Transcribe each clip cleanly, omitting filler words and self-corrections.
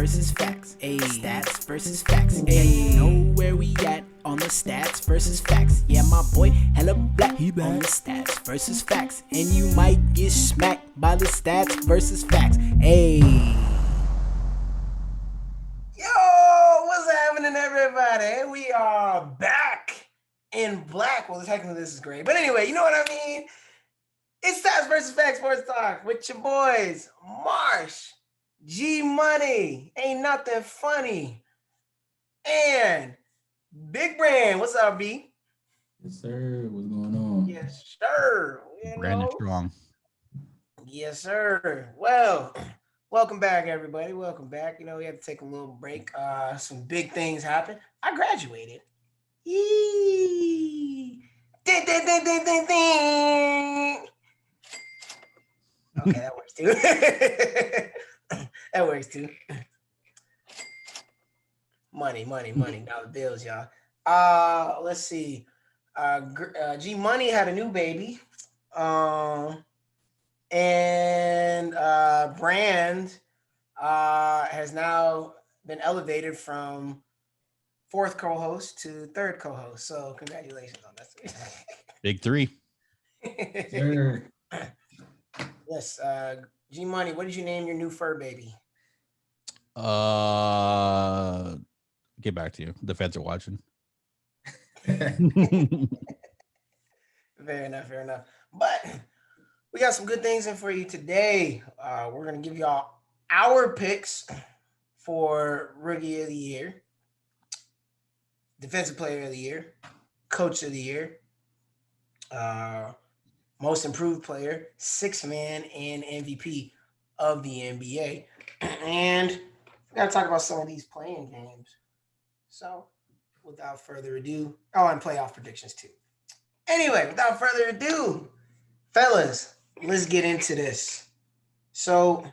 versus facts. Ayy, stats versus facts. Ayy, know where we at on the stats versus facts. Yeah, my boy hella black. He black on the stats versus facts, and you might get smacked by the stats versus facts. Ayy. Yo, what's happening, everybody? We are back in black. Well, technically this is great, but anyway, you know what I mean. It's Stats versus Facts Sports Talk with your boys, Marsh, G Money, Ain't Nothing Funny, and Big Brand. What's up, B? Yes, sir. What's going on? Yes, sir. Brandon Strong. Yes, sir. Well, welcome back, everybody. Welcome back. You know, we had to take a little break. Some big things happened. I graduated. Yee! Ding, ding, ding, ding, ding, ding. Okay, that works too. That works too. Money. Dollar bills, y'all. Let's see. G Money had a new baby. And Brand has now been elevated from fourth co-host to third co-host. So congratulations on that. Big three. Sure. Yes, G Money, what did you name your new fur baby? Get back to you. The feds are watching. Fair enough. But we got some good things in for you today. We're gonna give y'all our picks for Rookie of the Year, Defensive Player of the Year, Coach of the Year, Most Improved Player, Sixth Man, and MVP of the NBA. And we got to talk about some of these playing games. So, without further ado, and playoff predictions too. Anyway, without further ado, fellas, let's get into this. So,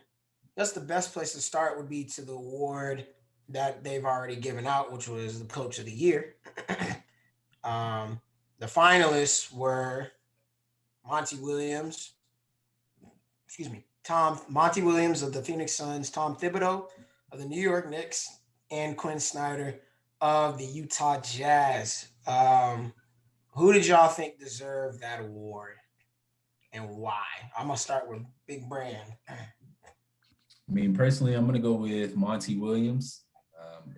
that's the best place to start would be to the award that they've already given out, which was the Coach of the Year. The finalists were Monty Williams of the Phoenix Suns, Tom Thibodeau of the New York Knicks, and Quinn Snyder of the Utah Jazz. Who did y'all think deserved that award and why? I'm going to start with Big Brand. I mean, personally, I'm going to go with Monty Williams.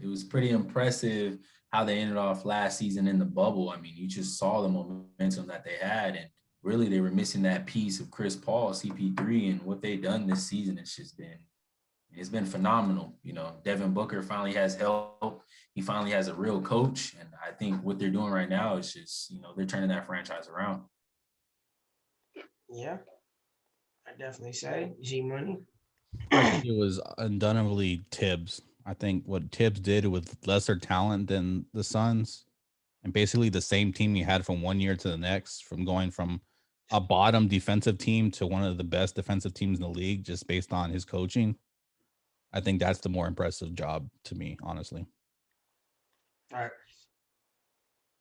It was pretty impressive how they ended off last season in the bubble. I mean, you just saw the momentum that they had, and really they were missing that piece of Chris Paul, CP3, and what they've done this season. It's been phenomenal. You know, Devin Booker finally has help. He finally has a real coach. And I think what they're doing right now is just, you know, they're turning that franchise around. Yeah, I definitely say G Money. It was undeniably Tibbs. I think what Tibbs did with lesser talent than the Suns, and basically the same team he had from one year to the next, from going from a bottom defensive team to one of the best defensive teams in the league, just based on his coaching. I think that's the more impressive job to me, honestly. All right.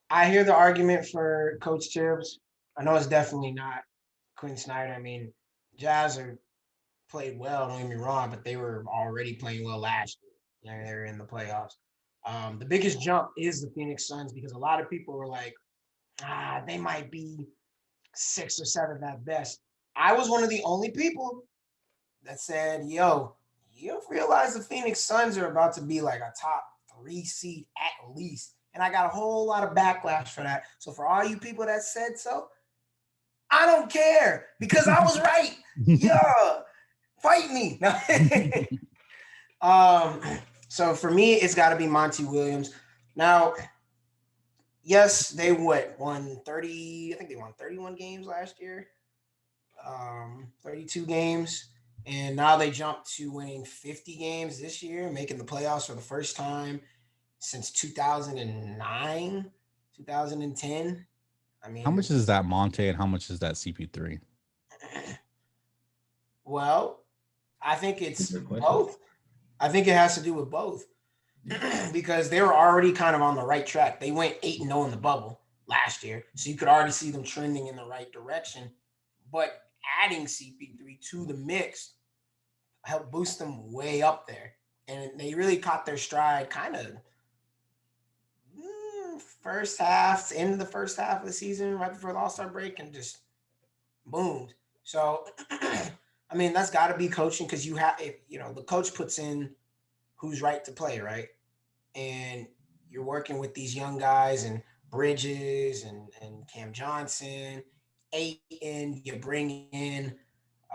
I hear the argument for Coach Tibbs. I know it's definitely not Quinn Snyder. I mean, Jazz are played well, don't get me wrong, but they were already playing well last year. They were in the playoffs. The biggest jump is the Phoenix Suns because a lot of people were like, they might be 6 or 7 at best. I was one of the only people that said, yo, you realize the Phoenix Suns are about to be like a top 3 seed at least. And I got a whole lot of backlash for that. So for all you people that said so, I don't care because I was right. Yeah, fight me. So for me, it's got to be Monty Williams. Now, yes, they won 30. I think they won 31 games last year. 32 games. And now they jumped to winning 50 games this year, making the playoffs for the first time since 2009, 2010. I mean, how much is that Monte and how much is that CP3? Well, I think it's both. I think it has to do with both because they were already kind of on the right track. They went 8-0 in the bubble last year, so you could already see them trending in the right direction. But adding CP3 to the mix helped boost them way up there. and they really caught their stride kind of first half, end of the first half of the season, right before the All-Star break, and just boomed. So, I mean, that's got to be coaching because you have, the coach puts in who's right to play, right? And you're working with these young guys and Bridges and Cam Johnson, Ayton. You bring in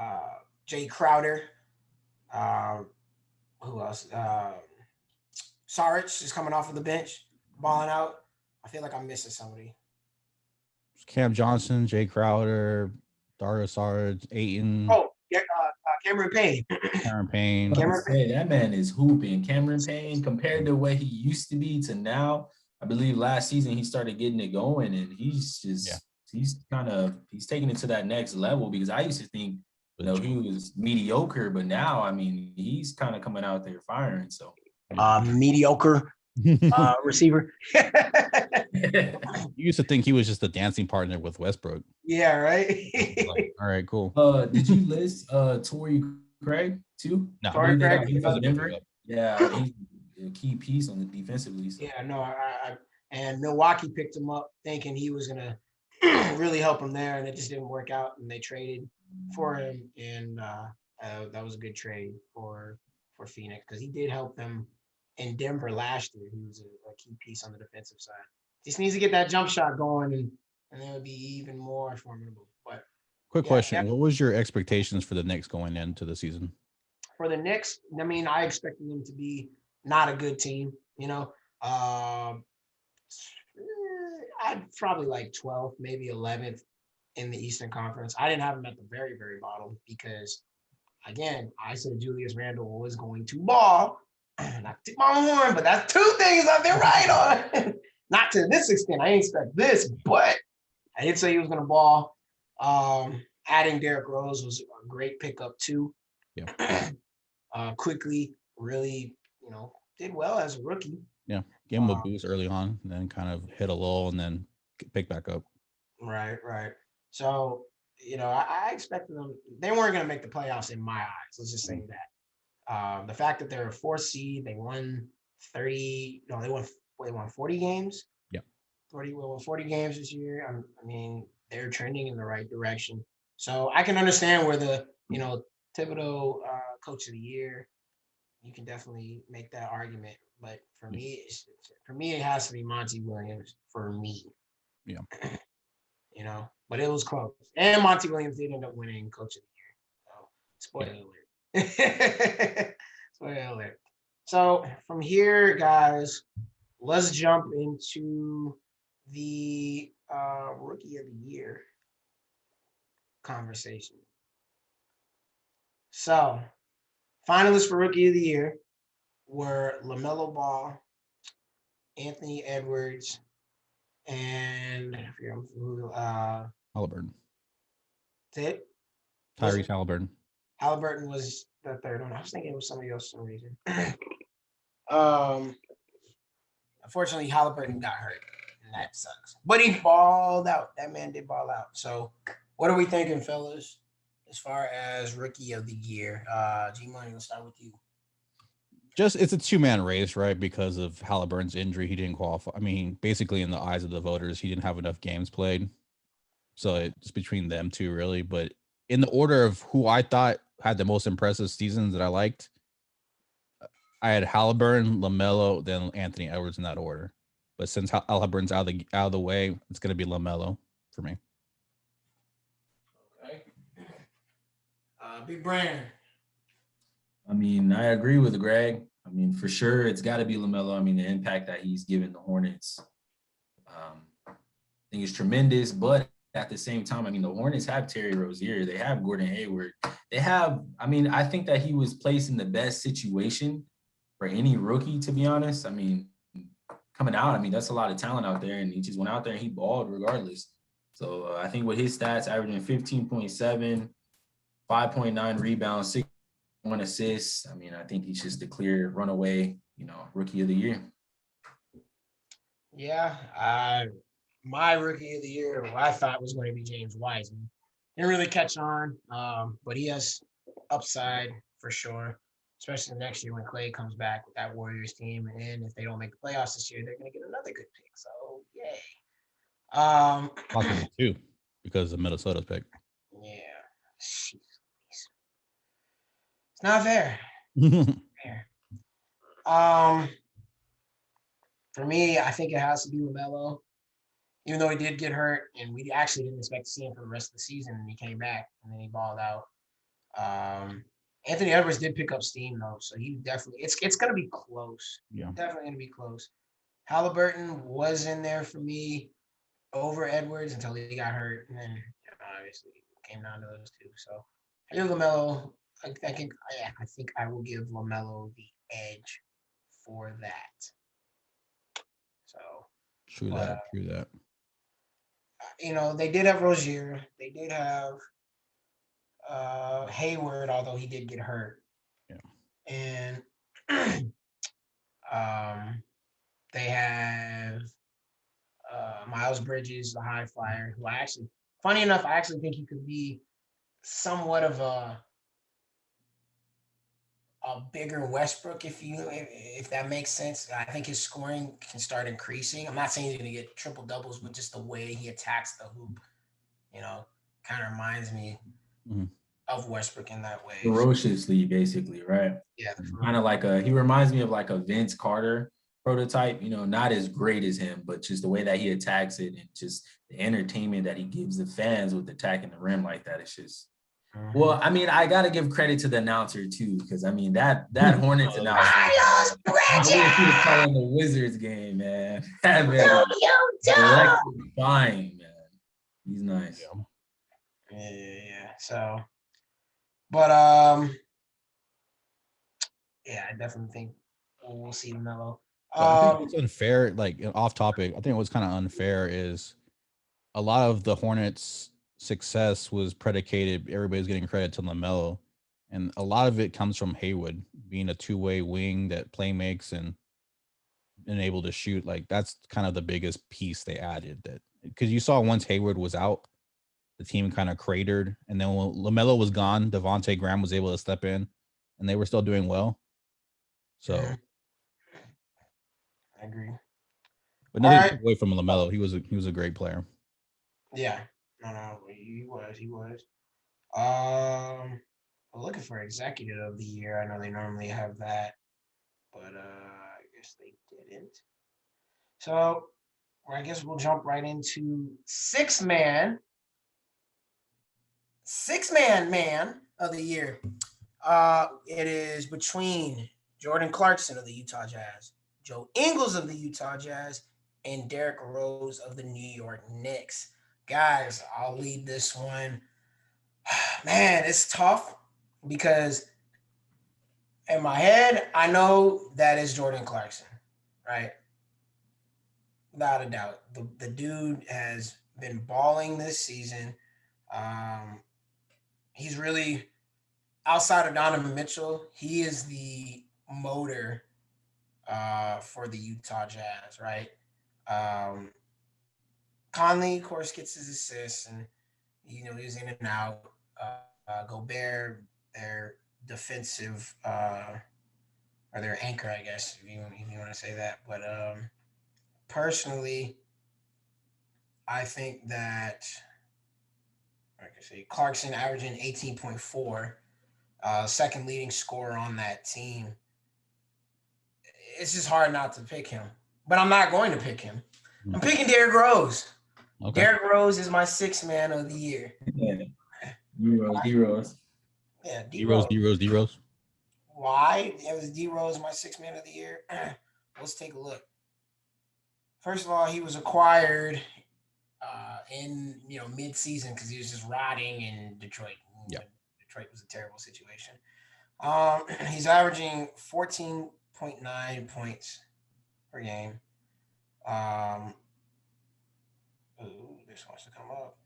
uh, Jay Crowder. Uh, who else? Saric is coming off of the bench, balling out. I feel like I'm missing somebody. Cam Johnson, Jay Crowder, Dario Saric, Ayton. Oh, yeah, Cameron Payne. Cameron Payne. Cameron Say, that man is hooping. Cameron Payne, compared to what he used to be to now, I believe last season he started getting it going, and he's just he's taking it to that next level, because I used to think he was mediocre, but now I mean he's kind of coming out there firing. So mediocre receiver. You used to think he was just a dancing partner with Westbrook. Yeah, right. Like, all right, cool. Did you list Torrey Craig too? No, Torrey Craig He was Denver. Yeah, he's a key piece on the defensively. So. Yeah, no, and Milwaukee picked him up thinking he was gonna really help him there, and it just didn't work out, and they traded for him, and that was a good trade for Phoenix because he did help them in Denver last year. He was a key piece on the defensive side. Just needs to get that jump shot going, and it would be even more formidable. But quick question: what was your expectations for the Knicks going into the season? For the Knicks, I mean, I expected them to be not a good team. I'd probably like 12th, maybe 11th in the Eastern Conference. I didn't have them at the very, very bottom because, again, I said Julius Randle was going to ball. Not to my horn, but that's two things I've been right on. Not to this extent. I didn't expect this, but I did say he was going to ball. Adding Derrick Rose was a great pickup too. Yeah. Quickly, really, did well as a rookie. Yeah, gave him a boost early on, and then kind of hit a lull, and then pick back up. Right. So, I expected them. They weren't going to make the playoffs in my eyes. Let's just say that. The fact that they're a 4th seed, they won 30. No, they won 40 games. Yeah, 40 games this year. I mean, they're trending in the right direction. So I can understand where the Thibodeau Coach of the Year. You can definitely make that argument, but for me, it has to be Monty Williams for me. Yeah. But it was close, and Monty Williams did end up winning Coach of the Year. So, spoiler alert. Spoiler alert. So from here, guys, let's jump into the Rookie of the Year conversation. So, finalists for Rookie of the Year were LaMelo Ball, Anthony Edwards, and I forget who. Halliburton. That's it? Tyrese Halliburton. Halliburton was the third one. I was thinking it was somebody else for some reason. Unfortunately, Halliburton got hurt, and that sucks. But he balled out. That man did ball out. So, what are we thinking, fellas, as far as Rookie of the Year? G-Money, let's start with you. It's a 2-man race, right? Because of Halliburton's injury, he didn't qualify. I mean, basically, in the eyes of the voters, he didn't have enough games played. So it's between them two, really. But in the order of who I thought had the most impressive seasons that I liked, I had Halliburton, LaMelo, then Anthony Edwards in that order. But since Halliburton's out of the way, it's going to be LaMelo for me. Okay. Big Brand. I mean, I agree with Greg. I mean, for sure, it's got to be LaMelo. I mean, the impact that he's given the Hornets, I think is tremendous. But at the same time, I mean, the Hornets have Terry Rozier. They have Gordon Hayward. They have, I mean, I think that he was placed in the best situation for any rookie, to be honest. I mean, coming out, I mean, that's a lot of talent out there, and he just went out there and he balled regardless. So I think with his stats, averaging 15.7, 5.9 rebounds, 6.1 assists. I mean, I think he's just a clear runaway, Rookie of the Year. Yeah, my Rookie of the Year, what I thought was going to be James Wiseman. Didn't really catch on, but he has upside for sure. especially next year when Clay comes back with that Warriors team. And if they don't make the playoffs this year, they're going to get another good pick. So, yay. Possibly too, because of Minnesota's pick. Yeah. Jeez. It's not fair. Fair. For me, I think it has to be LaMelo. Even though he did get hurt, and we actually didn't expect to see him for the rest of the season, and he came back and then he balled out. Anthony Edwards did pick up steam though, so he definitely it's gonna be close. Yeah. Definitely gonna be close. Halliburton was in there for me over Edwards until he got hurt, and then obviously it came down to those two. So I give LaMelo. I think I will give LaMelo the edge for that. So True but, that. True that. They did have Rozier. They did have Hayward, although he did get hurt. Yeah. And they have Miles Bridges, the high flyer, who funny enough, I actually think he could be somewhat of a bigger Westbrook, if that makes sense. I think his scoring can start increasing. I'm not saying he's going to get triple doubles, but just the way he attacks the hoop, kind of reminds me of Westbrook in that way. Ferociously, basically, right? Yeah. Kind of like he reminds me of like a Vince Carter prototype, not as great as him, but just the way that he attacks it and just the entertainment that he gives the fans with attacking the rim like that. It's just, well, I mean, I got to give credit to the announcer too, because I mean, that Hornets announcer, Miles Bridges! he was calling the Wizards game, man. That man fine, man. He's nice. Yeah. So, but yeah, I definitely think we'll see LaMelo. I think it's unfair. Like off topic, I think what's kind of unfair is a lot of the Hornets' success was predicated. Everybody's getting credit to LaMelo, and a lot of it comes from Haywood being a two-way wing that play makes and able to shoot. Like that's kind of the biggest piece they added. That because you saw once Hayward was out, the team kind of cratered, and then when LaMelo was gone, Devontae Graham was able to step in, and they were still doing well. So, I agree. But nothing away from LaMelo. He was a great player. Yeah, no, he was. I'm looking for executive of the year. I know they normally have that, but I guess they didn't. So, I guess we'll jump right into six man of the year. It is between Jordan Clarkson of the Utah Jazz, Joe Ingles of the Utah Jazz, and Derrick Rose of the New York Knicks. Guys, I'll lead this one. Man, it's tough because in my head, I know that is Jordan Clarkson, right? Without a doubt. The dude has been balling this season. He's really, outside of Donovan Mitchell, he is the motor for the Utah Jazz, right? Conley, of course, gets his assists, and he's in and out. Gobert, their defensive or their anchor, I guess, if you want to say that. But personally, I think that, like I say, Clarkson averaging 18.4, second leading scorer on that team. It's just hard not to pick him, but I'm not going to pick him. I'm picking Derrick Rose. Okay. Derrick Rose is my sixth man of the year. Yeah. D-Rose. Yeah, D-Rose. Why? It was D-Rose my sixth man of the year. Let's take a look. First of all, he was acquired in mid-season because he was just rotting in Detroit. Yeah. Detroit was a terrible situation. He's averaging 14.9 points per game. This wants to come up.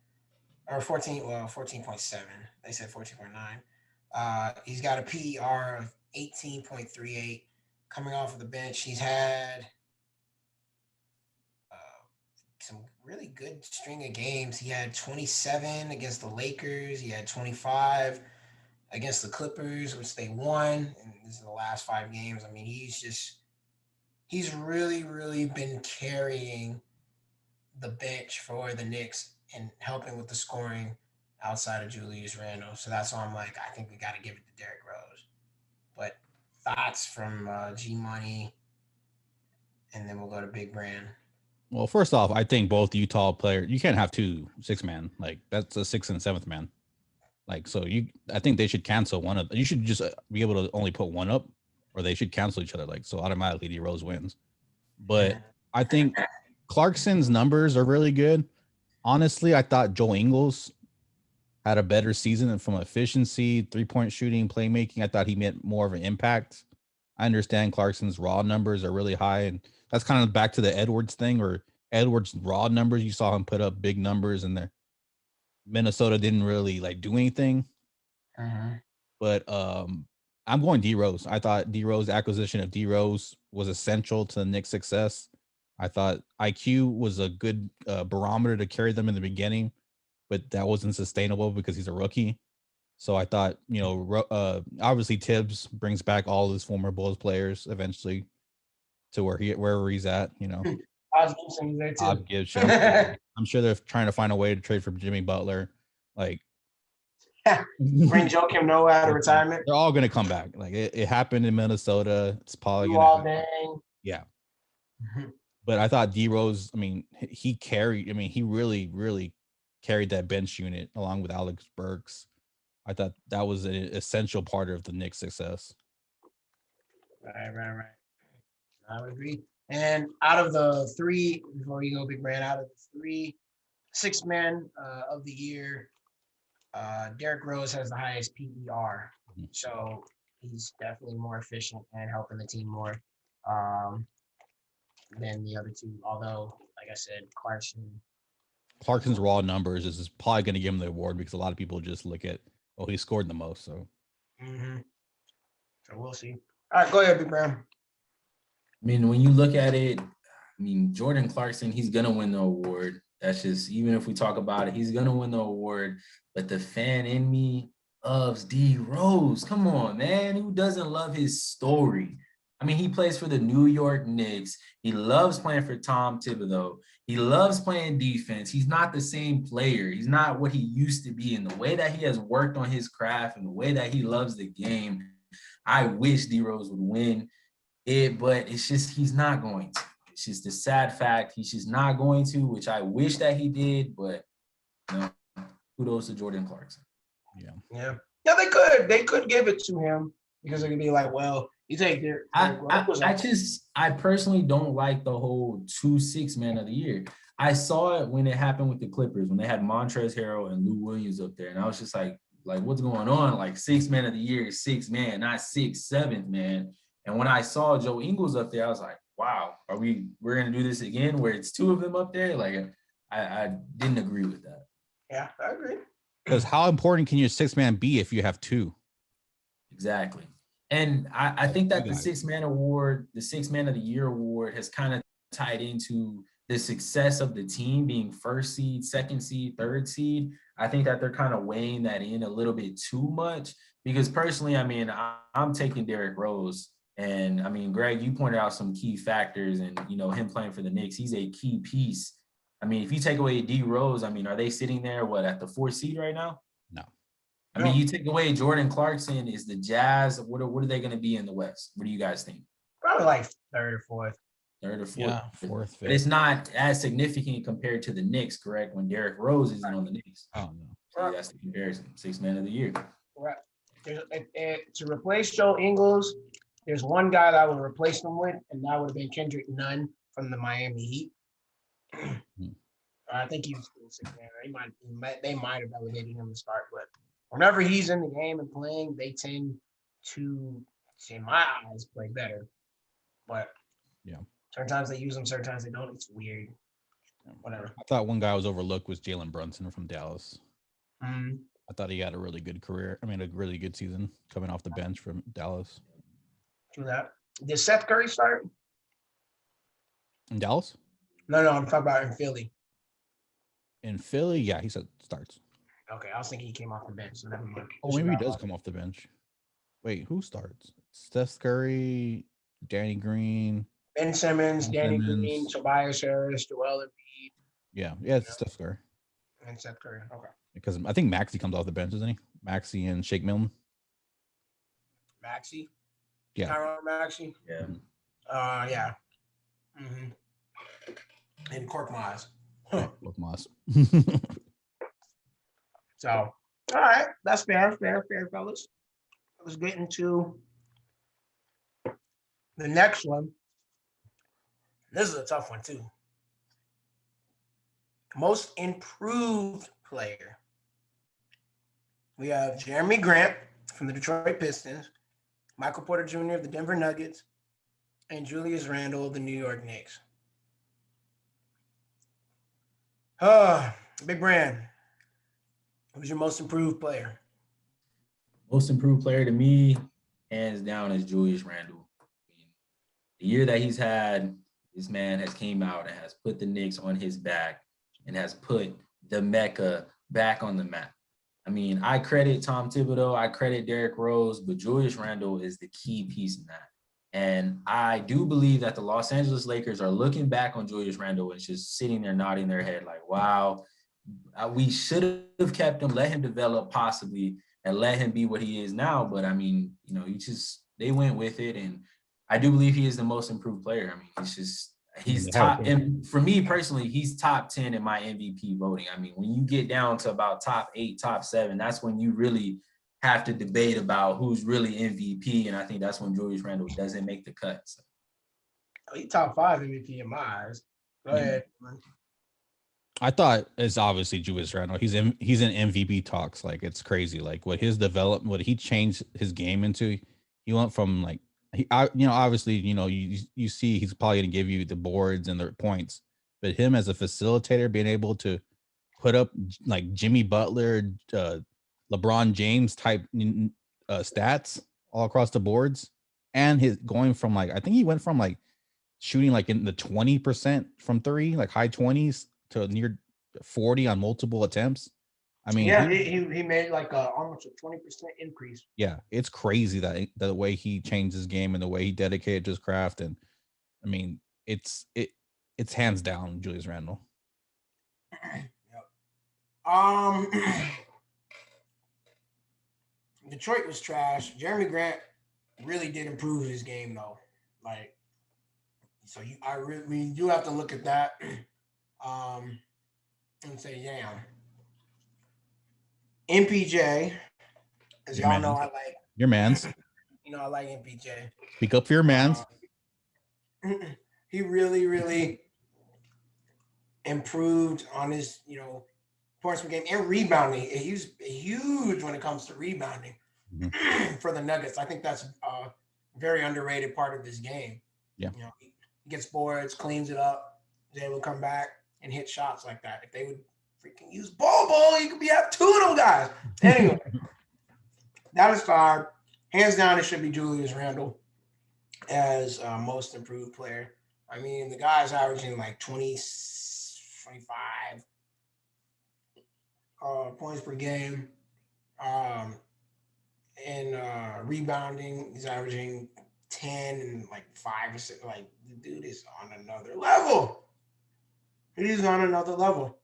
Or 14.7. They said 14.9. He's got a PER of 18.38. Coming off of the bench, he's had some really good string of games. He had 27 against the Lakers. He had 25 against the Clippers, which they won, and this is the last 5 games. I mean, he's really, really been carrying the bench for the Knicks and helping with the scoring outside of Julius Randle. So that's why I'm like, I think we got to give it to Derrick Rose. But thoughts from G Money, and then we'll go to Big Brand. Well, first off, I think both Utah players, you can't have 2 6-man. Like that's a 6th and 7th man. Like, so I think they should cancel one of, you should just be able to only put one up, or they should cancel each other. Like, so automatically D Rose wins. But I think Clarkson's numbers are really good. Honestly, I thought Joe Ingles had a better season from efficiency, 3-point shooting, playmaking. I thought he made more of an impact. I understand Clarkson's raw numbers are really high, and that's kind of back to the Edwards thing, where Edwards' raw numbers, you saw him put up big numbers, and there Minnesota didn't really like do anything. But I'm going D Rose. I thought D Rose acquisition of D Rose was essential to the Knicks' success. I thought IQ was a good barometer to carry them in the beginning, but that wasn't sustainable because he's a rookie. So I thought, obviously Tibbs brings back all his former Bulls players eventually to wherever he's at. Oz Gibson is there too. Bob Gibson. I'm sure they're trying to find a way to trade for Jimmy Butler. Like, bring Joakim Noah out of retirement. They're all going to come back. Like it happened in Minnesota. It's probably going to. Yeah. But I thought D Rose, he carried. He really, really carried that bench unit along with Alex Burks. I thought that was an essential part of the Knicks' success. Right. I would agree. And out of the 3, before you go, Big Man, out of the 3 6-man of the year, Derrick Rose has the highest PER. So he's definitely more efficient and helping the team more than the other 2. Although, like I said, Clarkson's raw numbers is probably going to give him the award because a lot of people just look at, he scored the most. So, So we'll see. All right, go ahead, Big Brown. When you look at it, Jordan Clarkson, he's going to win the award. That's just, even if we talk about it, he's going to win the award. But the fan in me loves D Rose. Come on, man. Who doesn't love his story? He plays for the New York Knicks. He loves playing for Tom Thibodeau. He loves playing defense. He's not the same player. He's not what he used to be. And the way that he has worked on his craft and the way that he loves the game, I wish D Rose would win it, but it's just he's not going to. It's just a sad fact. He's just not going to, which I wish that he did, but kudos to Jordan Clarkson. Yeah, they could give it to him because it could be like, well, you take their. I personally don't like the whole 2 6-man of the year. I saw it when it happened with the Clippers when they had Montrezl Harrell and Lou Williams up there, and I was just like what's going on? Like 6-man of the year is 6-man, not 6th, 7th man. And when I saw Joe Ingles up there, I was like, wow, we're gonna do this again where it's 2 of them up there? Like I didn't agree with that. Yeah, I agree. Because how important can your 6-man be if you have 2? Exactly. And I think that the 6-man award, the 6-man of the year award has kind of tied into the success of the team being 1st seed, 2nd seed, 3rd seed. I think that they're kind of weighing that in a little bit too much because personally, I'm taking Derrick Rose. And Greg, you pointed out some key factors and, him playing for the Knicks, he's a key piece. If you take away D Rose, are they sitting there, at the 4th seed right now? No. You take away Jordan Clarkson, is the Jazz, what are they going to be in the West? What do you guys think? Probably like 3rd or 4th. 3rd or 4th. Yeah, 4th, 5th. But it's not as significant compared to the Knicks, correct? When Derrick Rose isn't on the Knicks. Oh, no. So that's the comparison. 6-man of the year. Right. To replace Joe Ingles, there's one guy that I would replace him with, and that would have been Kendrick Nunn from the Miami Heat. I think he was still 6-man. They might have elevated him to start, but whenever he's in the game and playing, they tend to, in my eyes, play better. But certain times they use them, certain times they don't. It's weird. Whatever. I thought one guy was overlooked was Jalen Brunson from Dallas. Mm-hmm. I thought he had a really good career. A really good season coming off the bench from Dallas. True that. Did Seth Curry start? In Dallas? No, I'm talking about in Philly. In Philly, yeah, he said starts. Okay, I was thinking he came off the bench, so never mind. Oh, maybe he does come off the bench. Wait, who starts? Steph Curry, Danny Green, Ben Simmons, Ben Danny Simmons. Green, Tobias Harris, Joel Embiid, Yeah, it's Steph Curry. and Seth Curry. Okay. Because I think Maxey comes off the bench, doesn't he? Maxey and Shake Milton. Maxey? Yeah. Tyrone Maxey? Yeah. Yeah. Mm-hmm. And Cork Miles. With Moss. So, all right. That's fair, fellas. Let's get into the next one. This is a tough one, too. Most improved player. We have Jeremy Grant from the Detroit Pistons, Michael Porter Jr. of the Denver Nuggets, and Julius Randle of the New York Knicks. Big Brand, who's your most improved player? Most improved player to me, hands down, is Julius Randle. The year that he's had, this man has came out and has put the Knicks on his back and has put the Mecca back on the map. I mean, I credit Tom Thibodeau, I credit Derrick Rose, but Julius Randle is the key piece in that. And I do believe that the Los Angeles Lakers are looking back on Julius Randle and just sitting there nodding their head like, wow, we should have kept him, let him develop possibly, and let him be what he is now. But I mean, you know, they went with it. And I do believe he is the most improved player. I mean, he's top. And for me personally, he's top 10 in my MVP voting. I mean, when you get down to about top 8, top 7, that's when you really have to debate about who's really MVP. And I think that's when Julius Randle doesn't make the cut. So. He's top 5 MVP in my eyes. Go ahead. I thought it's obviously Julius Randle. He's in MVP talks. Like, it's crazy. Like, what he changed his game into. He went from like, obviously, you see he's probably going to give you the boards and the points, but him as a facilitator, being able to put up like Jimmy Butler, LeBron James type stats all across the boards, and his going from like, I think he went from like shooting like in the 20% from 3, like high 20s to near 40 on multiple attempts. I mean, yeah, he made like almost a 20% increase. Yeah, it's crazy that the way he changed his game and the way he dedicated to his craft. And I mean, it's hands down Julius Randle. Yep. Detroit was trash. Jeremy Grant really did improve his game though. Like, so we do have to look at that and say, damn. MPJ, as y'all know, I like your man's. I like MPJ. Speak up for your man's. He really, really improved on his, points per game and rebounding. He's huge when it comes to rebounding for the Nuggets. I think that's a very underrated part of his game. Yeah. He gets boards, cleans it up, is able to come back and hit shots like that. If they would freaking use ball, you could have 2 of them guys. Anyway, that is fire. Hands down, it should be Julius Randle as most improved player. I mean, the guy's averaging like 20, 25 points per game. And rebounding, he's averaging 10 and like 5 or 6. Like, the dude is on another level. He's on another level.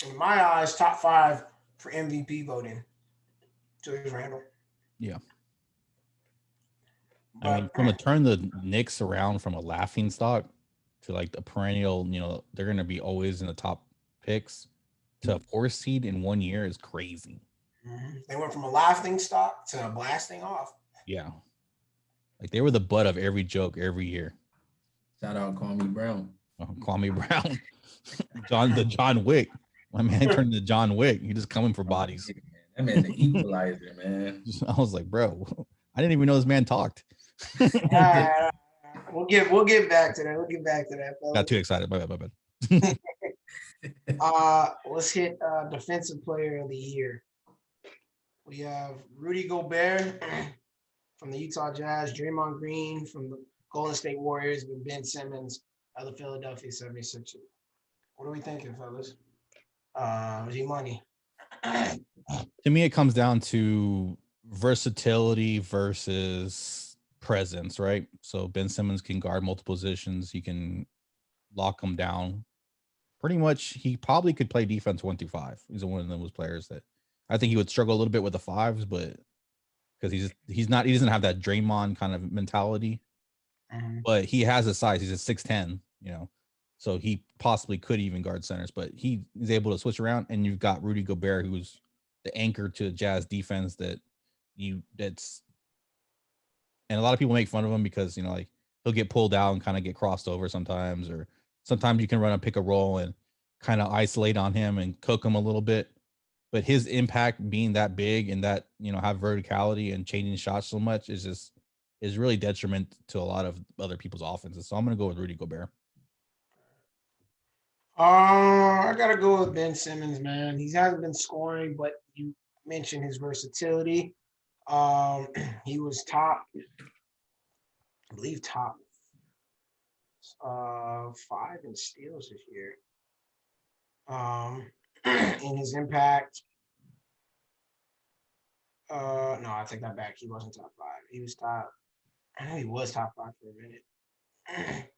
In my eyes, top 5 for MVP voting. Julius Randle. Yeah. But, I mean, from a turn the Knicks around from a laughing stock to like the perennial, they're going to be always in the top picks to a 4 seed in 1 year is crazy. Mm-hmm. They went from a laughing stock to a blasting off. Yeah. Like, they were the butt of every joke every year. Shout out Kwame Brown. Kwame Brown. John Wick. My man turned into John Wick. He just coming for bodies. That man's an equalizer, man. I was like, bro, I didn't even know this man talked. We'll get back to that. We'll get back to that. Fellas. Got too excited. My bad. Let's hit defensive player of the year. We have Rudy Gobert from the Utah Jazz, Draymond Green from the Golden State Warriors, and Ben Simmons of the Philadelphia 76ers. What are we thinking, fellas? G-Money. To me, it comes down to versatility versus presence, right? So Ben Simmons can guard multiple positions. He can lock them down. Pretty much, he probably could play defense 1 through 5. He's one of those players that I think he would struggle a little bit with the fives, but because he doesn't have that Draymond kind of mentality. But he has a size. He's a 6'10", so he possibly could even guard centers. But he is able to switch around, and you've got Rudy Gobert, who's the anchor to Jazz defense. And a lot of people make fun of him because he'll get pulled out and kind of get crossed over sometimes, or sometimes you can run a pick a roll and kind of isolate on him and cook him a little bit. But his impact being that big and that have verticality and changing shots so much is really detriment to a lot of other people's offenses. So I'm going to go with Rudy Gobert. I gotta go with Ben Simmons, man. He hasn't been scoring, but you mentioned his versatility. He was top, I believe, top 5 in steals this year. In his impact. No, I take that back. He wasn't top 5. He was top. I know he was top 5 for a minute.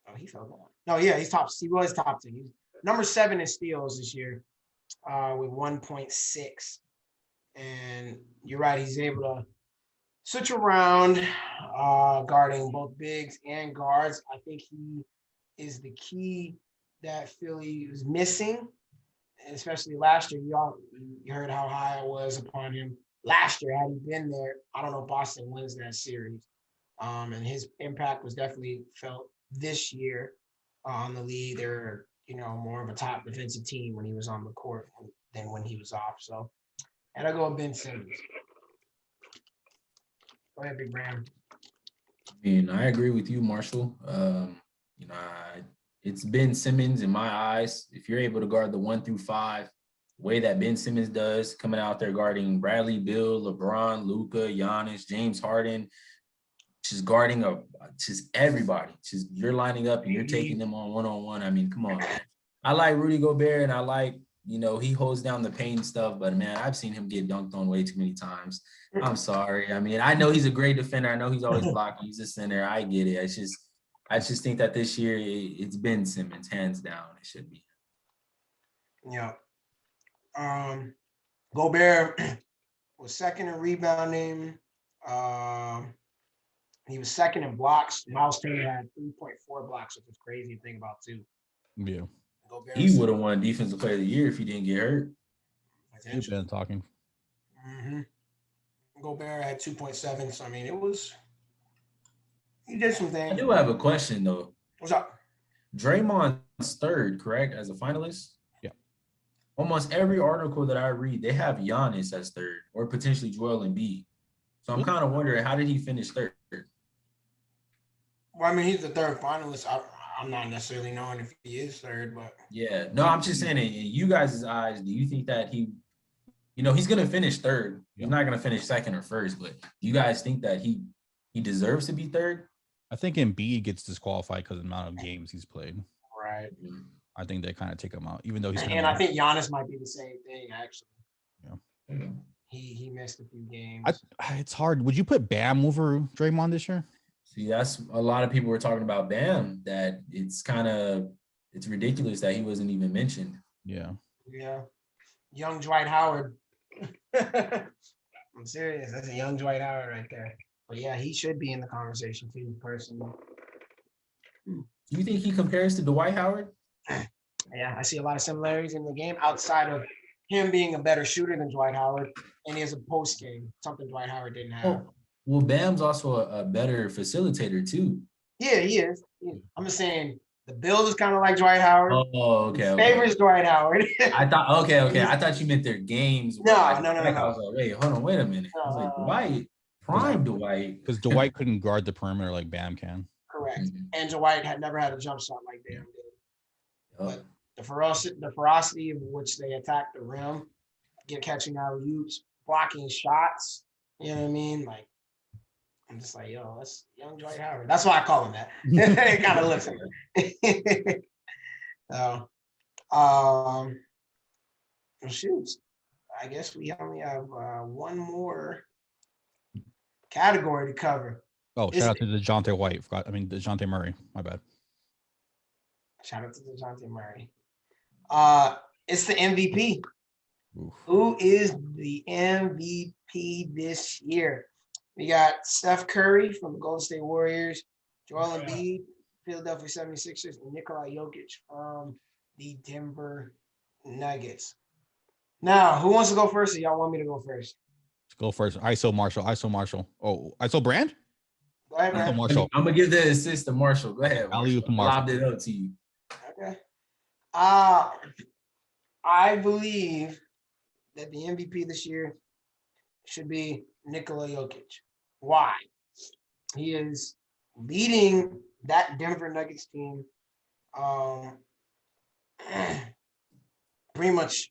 Oh, he fell down. No, yeah, he was top 10. He's number 7 in steals this year, with 1.6. And you're right, he's able to switch around, guarding both bigs and guards. I think he is the key that Philly was missing, especially last year. You heard how high I was upon him last year. Had he been there, I don't know if Boston wins that series. And his impact was definitely felt this year on the league. They're more of a top defensive team when he was on the court than when he was off. So, and I go with Ben Simmons. Go ahead, Big Bram. I agree with you, Marshall. It's Ben Simmons in my eyes. If you're able to guard the 1 through 5, the way that Ben Simmons does, coming out there guarding Bradley, Bill, LeBron, Luka, Giannis, James Harden, just guarding just everybody. Just you're lining up and you're taking them on one-on-one. I mean, come on, man. I like Rudy Gobert, and I like, he holds down the paint stuff, but man, I've seen him get dunked on way too many times. I'm sorry. I mean, I know he's a great defender. I know he's always blocking. He's a center. I get it. I just think that this year it's Ben Simmons, hands down. It should be. Yeah. Gobert was second in rebounding. He was second in blocks. Miles Turner had 3.4 blocks, which is crazy to think about too. Yeah. Gobert He would have won Defensive Player of the Year if he didn't get hurt. You've been talking. Gobert had 2.7. So I mean, he did some things. I do have a question though. What's up? Draymond's third, correct, as a finalist? Yeah. Almost every article that I read, they have Giannis as third, or potentially Joel Embiid. So I'm kind of wondering, how did he finish third? Well, I mean, he's the third finalist. I'm not necessarily knowing if he is third, but yeah, no, I'm just saying, in you guys' eyes, do you think that he's going to finish third? He's not going to finish second or first, but do you guys think that he deserves to be third? I think Embiid gets disqualified because of the amount of games he's played. Right. I think they kind of take him out, even though he's. And I think Giannis might be the same thing, actually. Yeah. He missed a few games. It's hard. Would you put Bam over Draymond this year? See, that's a lot of people were talking about Bam, that it's ridiculous that he wasn't even mentioned. Yeah. Yeah. Young Dwight Howard. I'm serious. That's a young Dwight Howard right there. But yeah, he should be in the conversation too, personally. Do you think he compares to Dwight Howard? Yeah, I see a lot of similarities in the game outside of him being a better shooter than Dwight Howard, and he has a post game, something Dwight Howard didn't have. Well, Bam's also a better facilitator too. Yeah, he is. I'm just saying the build is kind of like Dwight Howard. Oh, okay. Favors Dwight Howard. I thought, okay. I thought you meant their games. No. I was like, wait a minute. I was like, Dwight, prime Dwight. Because Dwight couldn't guard the perimeter like Bam can. Correct. And Dwight had never had a jump shot like Bam did. But the ferocity of which they attack the rim, catching alley-oops, blocking shots, you know what I mean? Like, I'm just like, yo, that's young Dwight Howard. That's why I call him that. It kind of looks like it. So, shoot. I guess we only have one more category to cover. Oh, Is shout out to DeJounte White. DeJounte Murray. My bad. Shout out to DeJounte Murray. It's the MVP. Oof. Who is the MVP this year? We got Steph Curry from the Golden State Warriors, Joel Embiid, Philadelphia 76ers, and Nikola Jokic from the Denver Nuggets. Now, who wants to go first? Or y'all want me to go first? Let's go first. ISO Marshall. Oh, ISO Brand? Go ahead, ISO man. Marshall. I'm gonna give the assist to Marshall. Go ahead. Alley-oop to Marshall. Marshall. Lobbed it up to you. Okay. I believe that the MVP this year should be Nikola Jokic. Why? He is leading that Denver Nuggets team. Pretty much,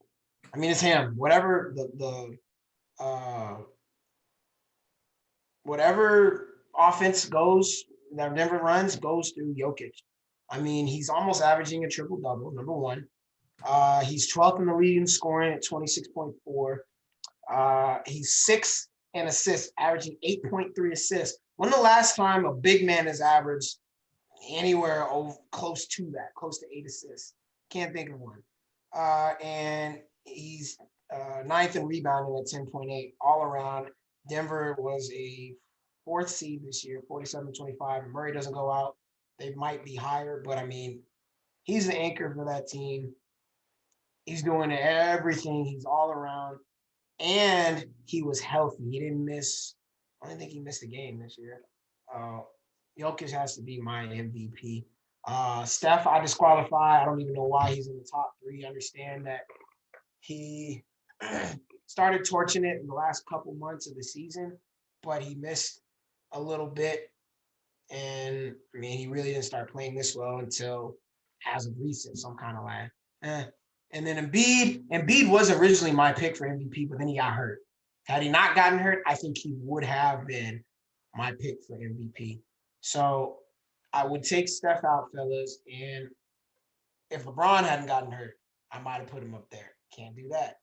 I mean, it's him. Whatever whatever offense goes that Denver runs goes through Jokic. I mean, he's almost averaging a triple double. Number one, he's 12th in the league in scoring at 26.4. He's sixth in assists, averaging 8.3 assists. When the last time a big man has averaged anywhere close to that, close to 8 assists? Can't think of one. And he's ninth in rebounding at 10.8 all around. Denver was a 4th seed this year, 47-25. And Murray doesn't go out. They might be higher, but I mean, he's the anchor for that team. He's doing everything. He's all around. And he was healthy. He didn't miss. I don't think he missed a game this year. Jokic has to be my MVP. Steph, I disqualify. I don't even know why he's in the top 3. I understand that he started torching it in the last couple months of the season, but he missed a little bit. And I mean, he really didn't start playing this well until as of recent. So I'm kind of like, And then Embiid was originally my pick for MVP, but then he got hurt. Had he not gotten hurt, I think he would have been my pick for MVP. So I would take Steph out, fellas. And if LeBron hadn't gotten hurt, I might have put him up there. Can't do that.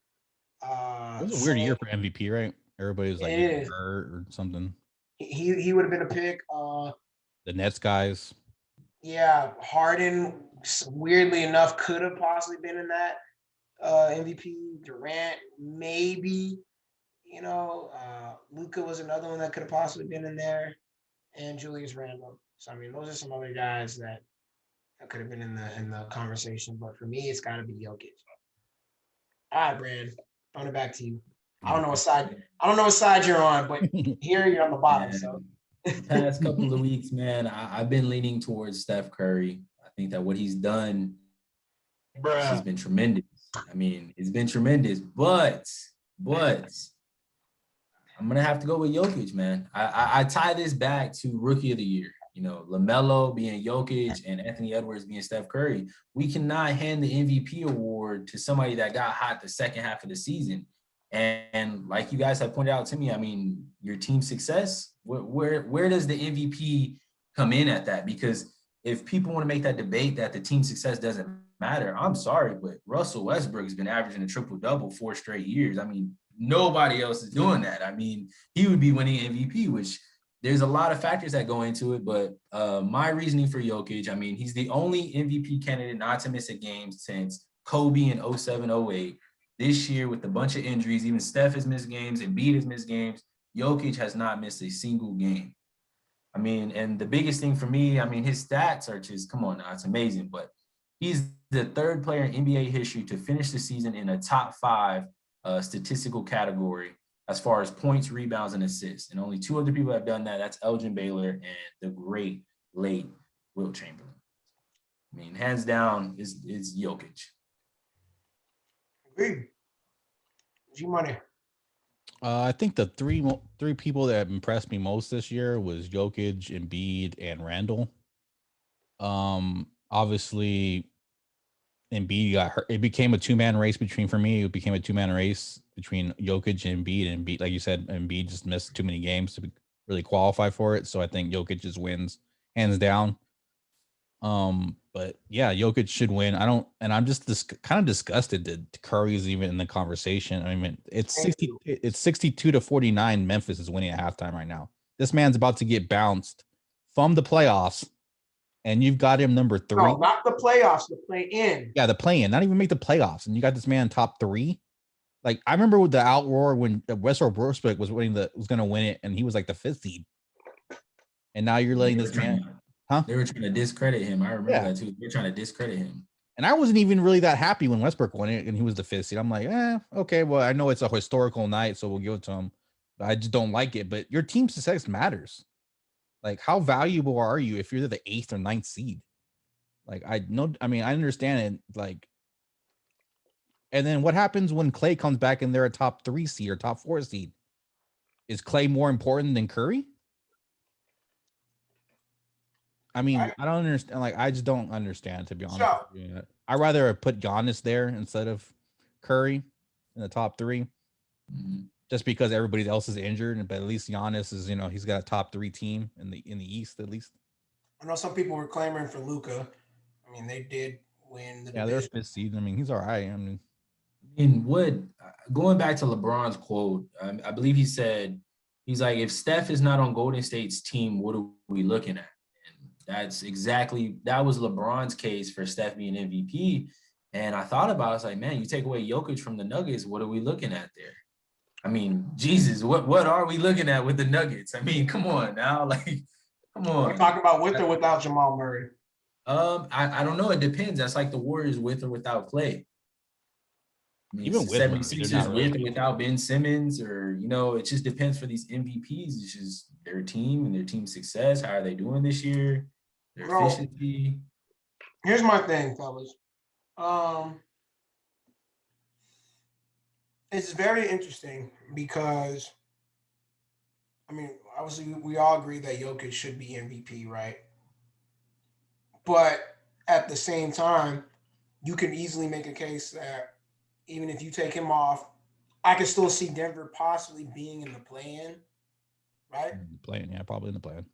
It was a weird year for MVP, right? Everybody was like It hurt or something. He would have been a pick. The Nets guys. Yeah, Harden, weirdly enough, could have possibly been in that MVP. Durant, maybe. You know, Luka was another one that could have possibly been in there, and Julius Randle. So I mean, those are some other guys that could have been in the conversation. But for me, it's got to be Jokic. All right, Brand, throwing it back to you. I don't know what side you're on, but here you're on the bottom. Yeah. So. Past couple of weeks, man, I've been leaning towards Steph Curry. I think that what he's done has been tremendous. I mean, it's been tremendous, but I'm gonna have to go with Jokic, man. I tie this back to Rookie of the Year. You know, LaMelo being Jokic and Anthony Edwards being Steph Curry. We cannot hand the MVP award to somebody that got hot the second half of the season. And like you guys have pointed out to me, I mean, your team success, where does the MVP come in at that? Because if people want to make that debate that the team success doesn't matter, I'm sorry, but Russell Westbrook has been averaging a triple-double 4 straight years. I mean, nobody else is doing that. I mean, he would be winning MVP, which there's a lot of factors that go into it. But my reasoning for Jokic, I mean, he's the only MVP candidate not to miss a game since Kobe in 07-08. This year, with a bunch of injuries, even Steph has missed games, Embiid has missed games. Jokic has not missed a single game. I mean, and the biggest thing for me, I mean, his stats are just, come on now, it's amazing. But he's the 3rd player in NBA history to finish the season in a top 5 statistical category as far as points, rebounds, and assists. And only 2 other people have done that. That's Elgin Baylor and the great late Wilt Chamberlain. I mean, hands down, is Jokic. G-Money. I think the three people that impressed me most this year was Jokic, Embiid, and Randall. Obviously, Embiid got hurt. It became a 2-man race for me. It became a 2-man race between Jokic and Embiid. And Embiid, like you said, Embiid just missed too many games to really qualify for it. So I think Jokic just wins hands down. But yeah, Jokic should win. I'm just kind of disgusted that Curry is even in the conversation. I mean, it's 62-49. Memphis is winning at halftime right now. This man's about to get bounced from the playoffs, and you've got him number 3. No, not the playoffs, the play-in. Yeah, the play-in, not even make the playoffs, and you got this man top 3. Like, I remember with the outroar when Westbrook was going to win it, and he was like the 5th seed. And now you're letting this man. They were trying to discredit him. I remember that too. They're trying to discredit him. And I wasn't even really that happy when Westbrook won it and he was the 5th seed. I'm like, okay, well, I know it's a historical night, so we'll give it to him. But I just don't like it. But your team success matters. Like, how valuable are you if you're the 8th or 9th seed? Like, I understand it. Like, and then what happens when Clay comes back and they're a top 3 seed or top 4 seed? Is Clay more important than Curry? I mean, I don't understand. Like, I just don't understand, to be honest. I'd rather put Giannis there instead of Curry in the top 3, just because everybody else is injured. But at least Giannis is, he's got a top 3 team in the East at least. I know some people were clamoring for Luka. I mean, they did win the division. They're 5th seed. I mean, he's all right. I mean, going back to LeBron's quote, I believe he said, he's like, if Steph is not on Golden State's team, what are we looking at? That was LeBron's case for Steph being MVP. And I thought about it, I was like, man, you take away Jokic from the Nuggets, what are we looking at there? I mean, Jesus, what are we looking at with the Nuggets? I mean, come on now. Like, come on. We're talking about with or without Jamal Murray. I don't know. It depends. That's like the Warriors with or without Clay. I mean, even with 76ers with or without Ben Simmons, or, it just depends for these MVPs. It's just their team and their team success. How are they doing this year? Their efficiency. Here's my thing, fellas. It's very interesting because, I mean, obviously we all agree that Jokic should be MVP, right? But at the same time, you can easily make a case that even if you take him off, I can still see Denver possibly being in the play-in, right? Play-in, yeah, probably in the play-in.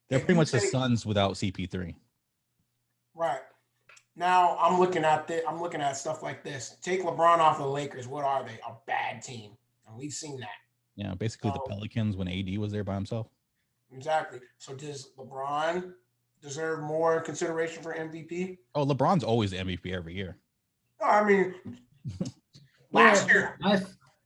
They're pretty much the Suns without CP3. Right. Now I'm looking at stuff like this. Take LeBron off the Lakers. What are they? A bad team. And we've seen that. Yeah, basically the Pelicans when AD was there by himself. Exactly. So does LeBron deserve more consideration for MVP? Oh, LeBron's always the MVP every year. I mean, last year.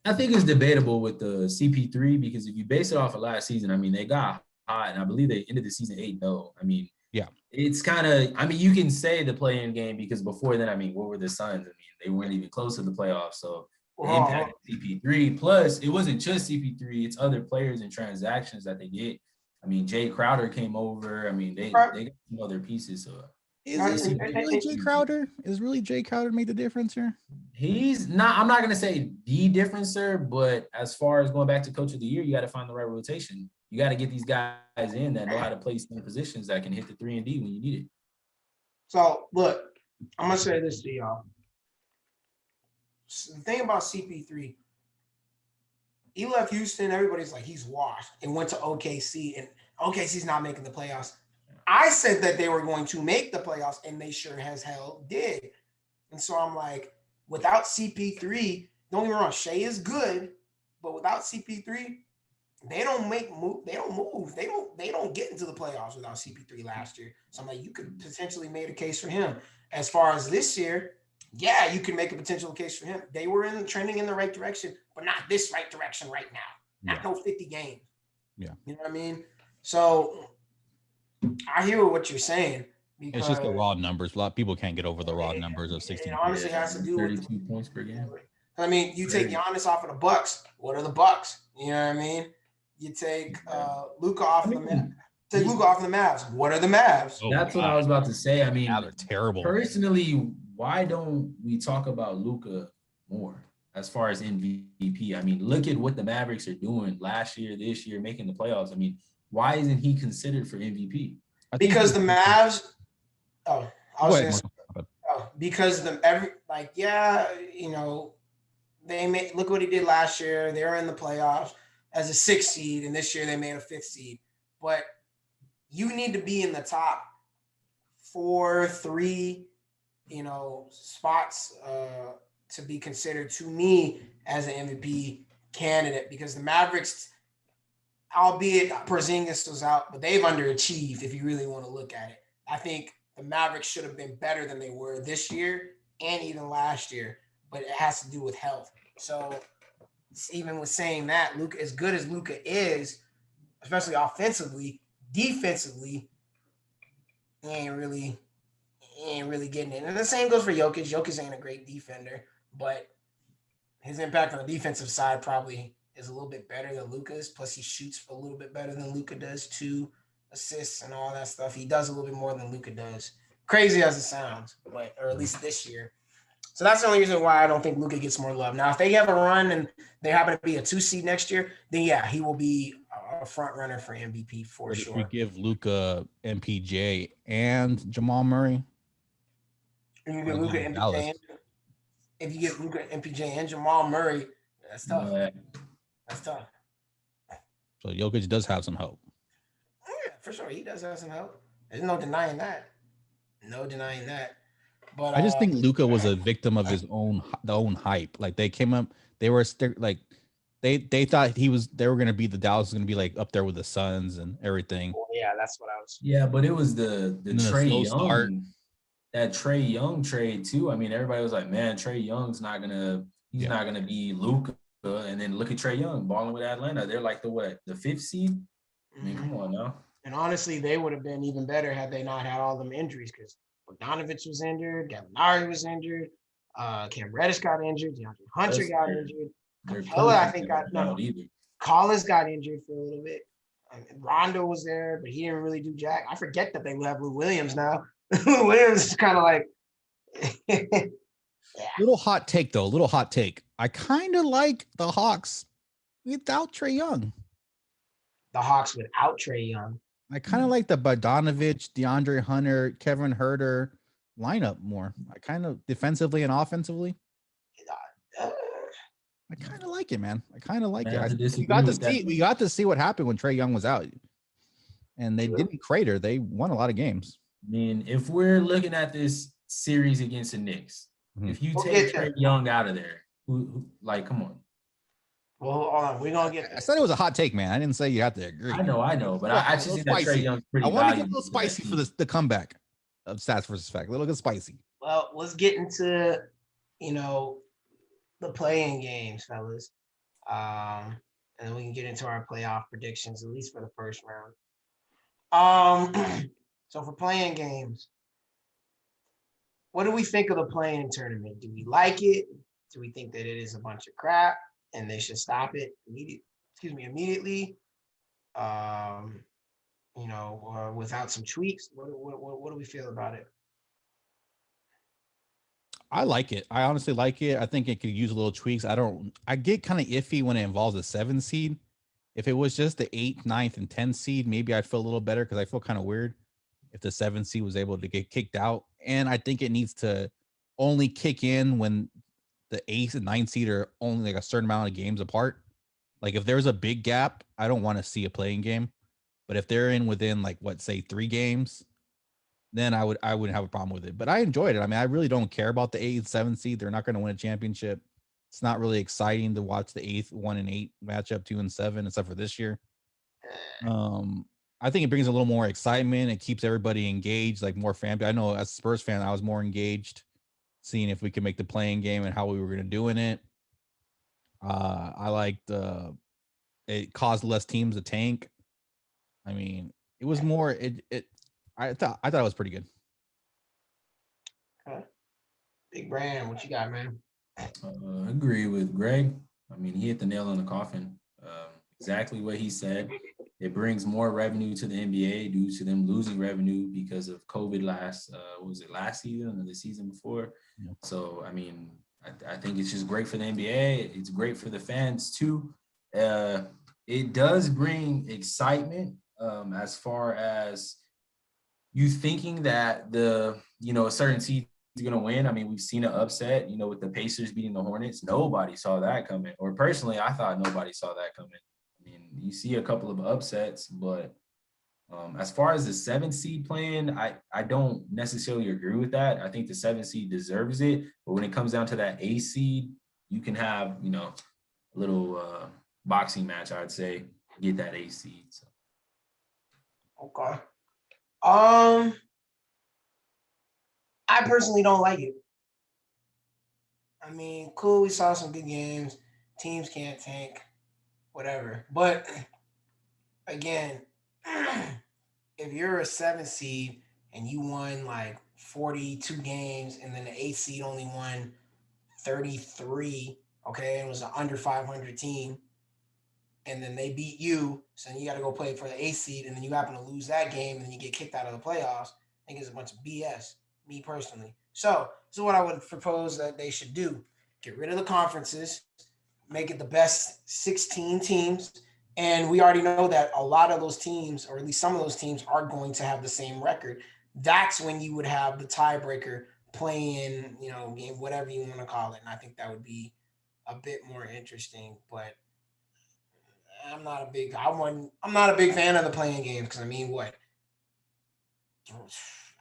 I think it's debatable with the CP3 because if you base it off of last season, I mean, they got hot, and I believe they ended the season 8-0. I mean, yeah, it's kind of, I mean, you can say the play-in game because before then, I mean, what were the Suns? I mean, they weren't even close to the playoffs, so the impact of CP3. Plus, it wasn't just CP3; it's other players and transactions that they get. I mean, Jay Crowder came over. I mean, they got some other pieces. So is really Jay Crowder? Is really Jay Crowder made the difference here? He's not. I'm not going to say the differencer, but as far as going back to Coach of the Year, you got to find the right rotation. You got to get these guys in that know how to play some positions that can hit the 3 and D when you need it. So look, I'm gonna say this to y'all. The thing about CP3, he left Houston. Everybody's like, he's washed, and went to OKC, and OKC's not making the playoffs. I said that they were going to make the playoffs, and they sure as hell did. And so I'm like, without CP3, don't get me wrong, Shea is good, but without CP3, they don't move. They don't get into the playoffs without CP3 last year. So I'm like, you could potentially make a case for him. As far as this year, yeah, you can make a potential case for him. They were trending in the right direction, but not this right direction right now. Not no 50 games. Yeah. You know what I mean? So I hear what you're saying. It's just the raw numbers. A lot of people can't get over the raw numbers of 16. It honestly has to do 32 points per game. I mean, you take Giannis off of the Bucks. What are the Bucks? You know what I mean? You take Luka off of the Mavs. Take Luka off of the Mavs. What are the Mavs? That's what I was about to say. I mean, they're terrible. Personally, why don't we talk about Luka more as far as MVP? I mean, look at what the Mavericks are doing last year, this year, making the playoffs. I mean, why isn't he considered for MVP? Because the Mavs. Because they made. Look what he did last year. They're in the playoffs as a 6th seed, and this year they made a 5th seed. But you need to be in the top 4, 3, spots to be considered to me as an MVP candidate because the Mavericks, albeit Porzingis was out, but they've underachieved if you really want to look at it. I think the Mavericks should have been better than they were this year and even last year, but it has to do with health. So even with saying that, Luka, as good as Luka is, especially offensively, defensively, he ain't really getting it. And the same goes for Jokic. Jokic ain't a great defender, but his impact on the defensive side probably is a little bit better than Luka's. Plus, he shoots a little bit better than Luka does, 2 assists and all that stuff. He does a little bit more than Luka does. Crazy as it sounds, but or at least this year. So that's the only reason why I don't think Luka gets more love. Now, if they have a run and they happen to be a 2 seed next year, then yeah, he will be a front runner for MVP for sure. If we give Luka, MPJ, and Jamal Murray, if you get Luka, MPJ, if you get Luka, MPJ, and Jamal Murray, that's tough. That's tough. So Jokic does have some hope. Yeah, for sure, he does have some hope. There's no denying that. No denying that. But I just think Luka was a victim of his own hype. Like they came up, they were like they thought they were gonna be the Dallas was gonna be like up there with the Suns and everything. Well, yeah, that's what I was. Yeah, but it was the Trae Young, that Trae Young trade too. I mean, everybody was like, man, Trae Young's not gonna be Luka. And then look at Trae Young balling with Atlanta. They're like the 5th seed. I mean, come on now. And honestly, they would have been even better had they not had all them injuries because Bogdanovich was injured, Gallinari was injured, Cam Reddish got injured, DeAndre Hunter got injured. Capella, I think, Collins got injured for a little bit. Rondo was there, but he didn't really do jack. I forget that they have Lou Williams now. Lou Williams is kind of like yeah. Little hot take. I kind of like the Hawks without Trae Young. The Hawks without Trae Young. I kind of like the Bogdanovich, DeAndre Hunter, Kevin Huerter lineup more. I kind of defensively and offensively. I kind of like it, man. I kind of like it. We got to see what happened when Trae Young was out, and they didn't crater. They won a lot of games. I mean, if we're looking at this series against the Knicks, if you take Trae Young out of there, who come on. Well, hold on. We're gonna get. I said it was a hot take, man. I didn't say you have to agree. I know, but I just think that Trae Young's pretty valuable. I want to get a little spicy for the comeback of stats versus fact. A little bit spicy. Well, let's get into the playing games, fellas, and then we can get into our playoff predictions, at least for the first round. So for playing games, what do we think of the playing tournament? Do we like it? Do we think that it is a bunch of crap and they should stop it immediately? Without some tweaks. What do we feel about it? I like it. I honestly like it. I think it could use a little tweaks. I get kind of iffy when it involves a 7 seed. If it was just the 8th, 9th, and 10th seed, maybe I'd feel a little better because I feel kind of weird if the 7th seed was able to get kicked out. And I think it needs to only kick in when the 8th and 9th seed are only like a certain amount of games apart. Like if there's a big gap, I don't want to see a playing game. But if they're within 3 games, then I wouldn't have a problem with it. But I enjoyed it. I mean, I really don't care about the 8th, 7th seed. They're not going to win a championship. It's not really exciting to watch the 8th 1 and 8 matchup 2 and 7, except for this year. I think it brings a little more excitement. It keeps everybody engaged, like more fan. I know as a Spurs fan, I was more engaged, seeing if we could make the playing game and how we were going to do in it. I liked it caused less teams to tank. I mean, it was more. I thought it was pretty good. Big Brand, what you got, man? I agree with Greg. I mean, he hit the nail on the coffin. Exactly what he said. It brings more revenue to the NBA due to them losing revenue because of COVID last season or the season before? Yeah. So, I mean, I think it's just great for the NBA. It's great for the fans too. It does bring excitement as far as you thinking that a certain team is going to win. I mean, we've seen an upset, with the Pacers beating the Hornets. Nobody saw that coming. Or personally, I thought nobody saw that coming. I mean, you see a couple of upsets, but As far as the 7 seed playing, I don't necessarily agree with that. I think the 7 seed deserves it, but when it comes down to that 8 seed, you can have a little boxing match. I'd say get that 8 seed. So. Okay. I personally don't like it. I mean, cool. We saw some good games. Teams can't tank, whatever. But again, if you're a 7 seed and you won like 42 games, and then the 8 seed only won 33, okay, and it was an under 500 team, and then they beat you, so then you got to go play for the 8 seed, and then you happen to lose that game, and then you get kicked out of the playoffs. I think it's a bunch of BS, me personally. So this is what I would propose that they should do: get rid of the conferences, make it the best 16 teams, and we already know that a lot of those teams, or at least some of those teams, are going to have the same record. That's when you would have the tiebreaker playing, game, whatever you want to call it. And I think that would be a bit more interesting. But I'm not a big fan of the playing game, because I mean, what,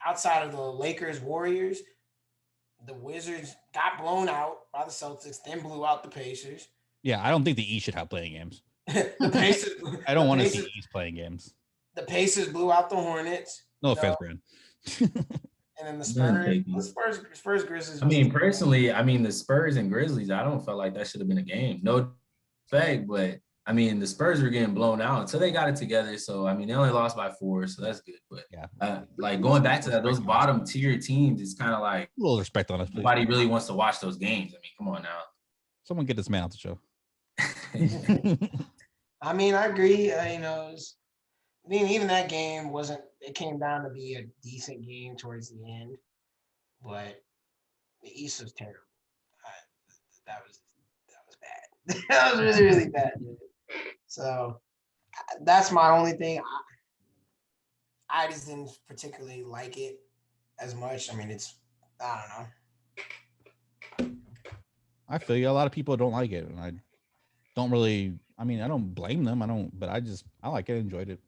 outside of the Lakers Warriors, the Wizards got blown out by the Celtics, then blew out the Pacers. Yeah, I don't think the East should have playing games. the Pacers. I don't want to see East playing games. The Pacers blew out the Hornets. No offense, Brand. And then the Spurs Grizzlies. I mean, personally, the Spurs and Grizzlies, I don't feel like that should have been a game. No fact, but I mean, the Spurs were getting blown out until they got it together. So, I mean, they only lost by 4, so that's good. But yeah, like going back to that, those bottom tier teams, it's kind of like a little respect on us. Nobody really wants to watch those games. I mean, come on now. Someone get this man out the show. I mean, I agree. Even that game it came down to be a decent game towards the end, but the East was terrible. That was bad. That was really, really bad. So that's my only thing. I just didn't particularly like it as much. I mean, I don't know. I feel you. A lot of people don't like it, and I don't really. I mean, I don't blame them. But I like it. Enjoyed it.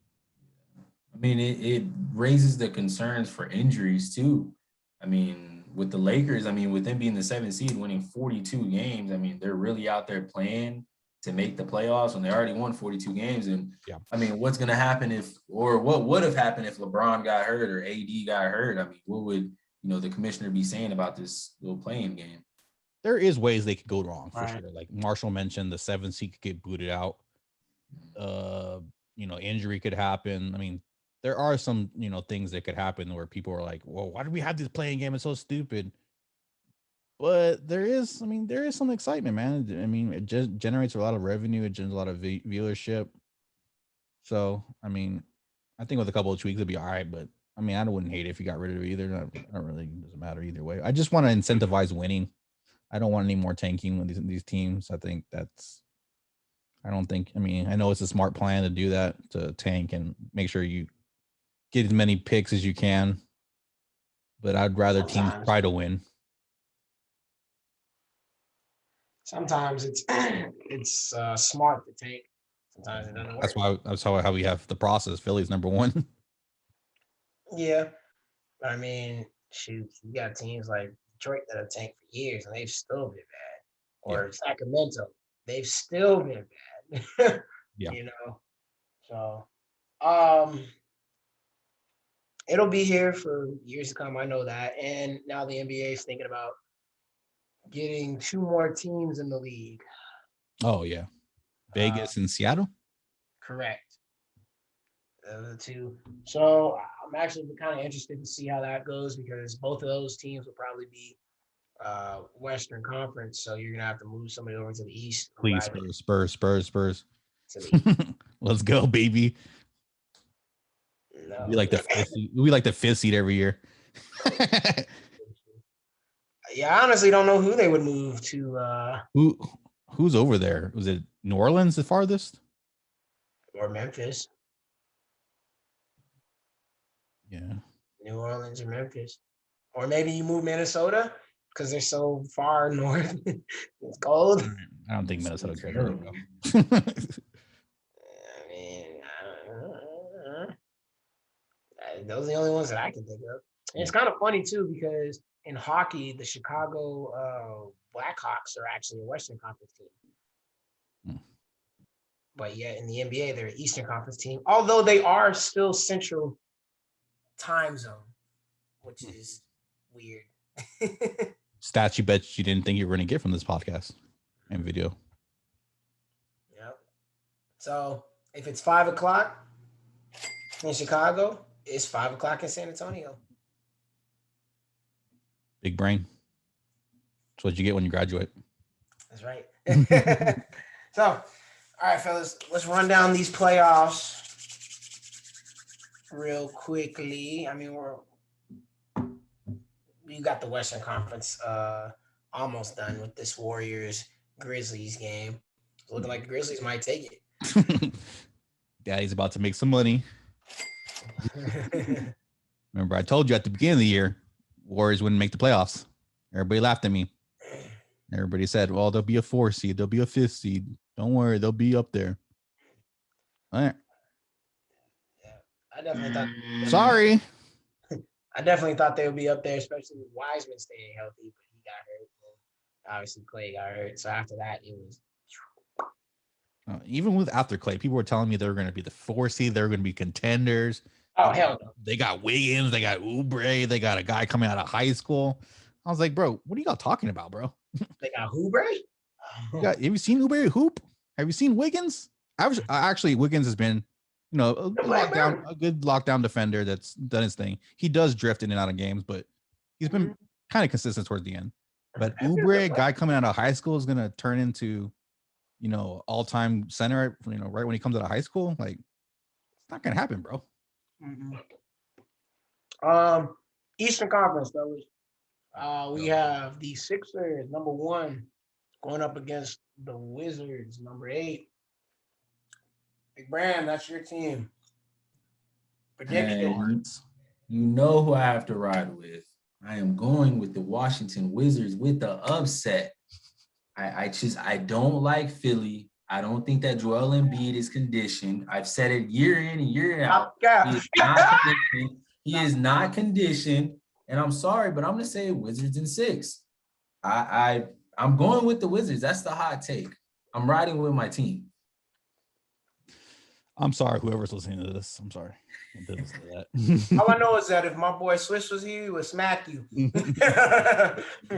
I mean, it raises the concerns for injuries too. I mean, with the Lakers, with them being the 7th seed, winning 42 games, they're really out there playing to make the playoffs when they already won 42 games. And yeah. What's going to happen what would have happened if LeBron got hurt or AD got hurt? What would, the commissioner be saying about this little playing game? There is ways they could go wrong for right. sure. Like Marshall mentioned, the 7th seed could get booted out. Injury could happen. There are some, things that could happen where people are like, well, why do we have this playing game? It's so stupid. But there is some excitement, man. It just generates a lot of revenue. It generates a lot of viewership. So, I think with a couple of tweaks, it'd be all right. But, I wouldn't hate it if you got rid of it either. It doesn't matter either way. I just want to incentivize winning. I don't want any more tanking with these teams. I know it's a smart plan to do that, to tank and make sure you get as many picks as you can. But I'd rather teams try to win. Sometimes it's smart to tank. Sometimes it doesn't work. That's how we have the process. Philly's number 1. Yeah. Shoot, you got teams like Detroit that have tanked for years and they've still been bad. Or Sacramento, they've still been bad. Yeah. So it'll be here for years to come. I know that. And now the NBA is thinking about getting 2 more teams in the league. Oh yeah, Vegas and Seattle. Correct. The 2. So I'm actually kind of interested to see how that goes, because both of those teams will probably be Western Conference. So you're gonna have to move somebody over to the East. Please, Spurs. Let's go, baby. No. We like the 5th seed every year. Yeah, I honestly don't know who they would move to. Who's over there? Was it New Orleans the farthest? Or Memphis? Yeah. New Orleans or Memphis. Or maybe you move Minnesota because they're so far north. It's cold. I don't think Minnesota cares. Those are the only ones that I can think of. And it's kind of funny too because in hockey, the Chicago Blackhawks are actually a Western Conference team. Hmm. But yet in the NBA, they're an Eastern Conference team, although they are still Central time zone, which is weird. Stats you bet you didn't think you were going to get from this podcast and video. Yep. So if it's 5 o'clock in Chicago, it's 5 o'clock in San Antonio. Big brain. That's what you get when you graduate. That's right. So, all right, fellas, let's run down these playoffs real quickly. I mean, we got the Western Conference almost done with this Warriors Grizzlies game. It's looking like the Grizzlies might take it. Daddy's about to make some money. Remember, I told you at the beginning of the year, Warriors wouldn't make the playoffs. Everybody laughed at me. Everybody said, well, they'll be a 4 seed. They'll be a 5th seed. Don't worry. They'll be up there. All right. Yeah, I definitely thought. Sorry. I definitely thought they would be up there, especially with Wiseman staying healthy, but he got hurt. And obviously, Clay got hurt. So after that, it was. Even with after Clay, people were telling me they were going to be the 4 seed. They were going to be contenders. Oh, hell no. They got Wiggins. They got Oubre. They got a guy coming out of high school. I was like, bro, what are y'all talking about, bro? They got Oubre? Have you seen Oubre hoop? Have you seen Wiggins? Actually, Wiggins has been, a good lockdown defender that's done his thing. He does drift in and out of games, but he's been kind of consistent towards the end. But Oubre, a guy coming out of high school, is going to turn into, all-time center, right when he comes out of high school. Like, it's not going to happen, bro. Eastern Conference, fellas. We have the Sixers, number 1, going up against the Wizards, number 8. Big Brand, that's your team. Predictions. You know who I have to ride with. I am going with the Washington Wizards with the upset. I don't like Philly. I don't think that Joel Embiid is conditioned. I've said it year in and year out. He is not conditioned. And I'm sorry, but I'm going to say Wizards in 6. I'm going with the Wizards. That's the hot take. I'm riding with my team. I'm sorry, whoever's listening to this. I'm sorry. All I know is that if my boy Swiss was here, he would smack you.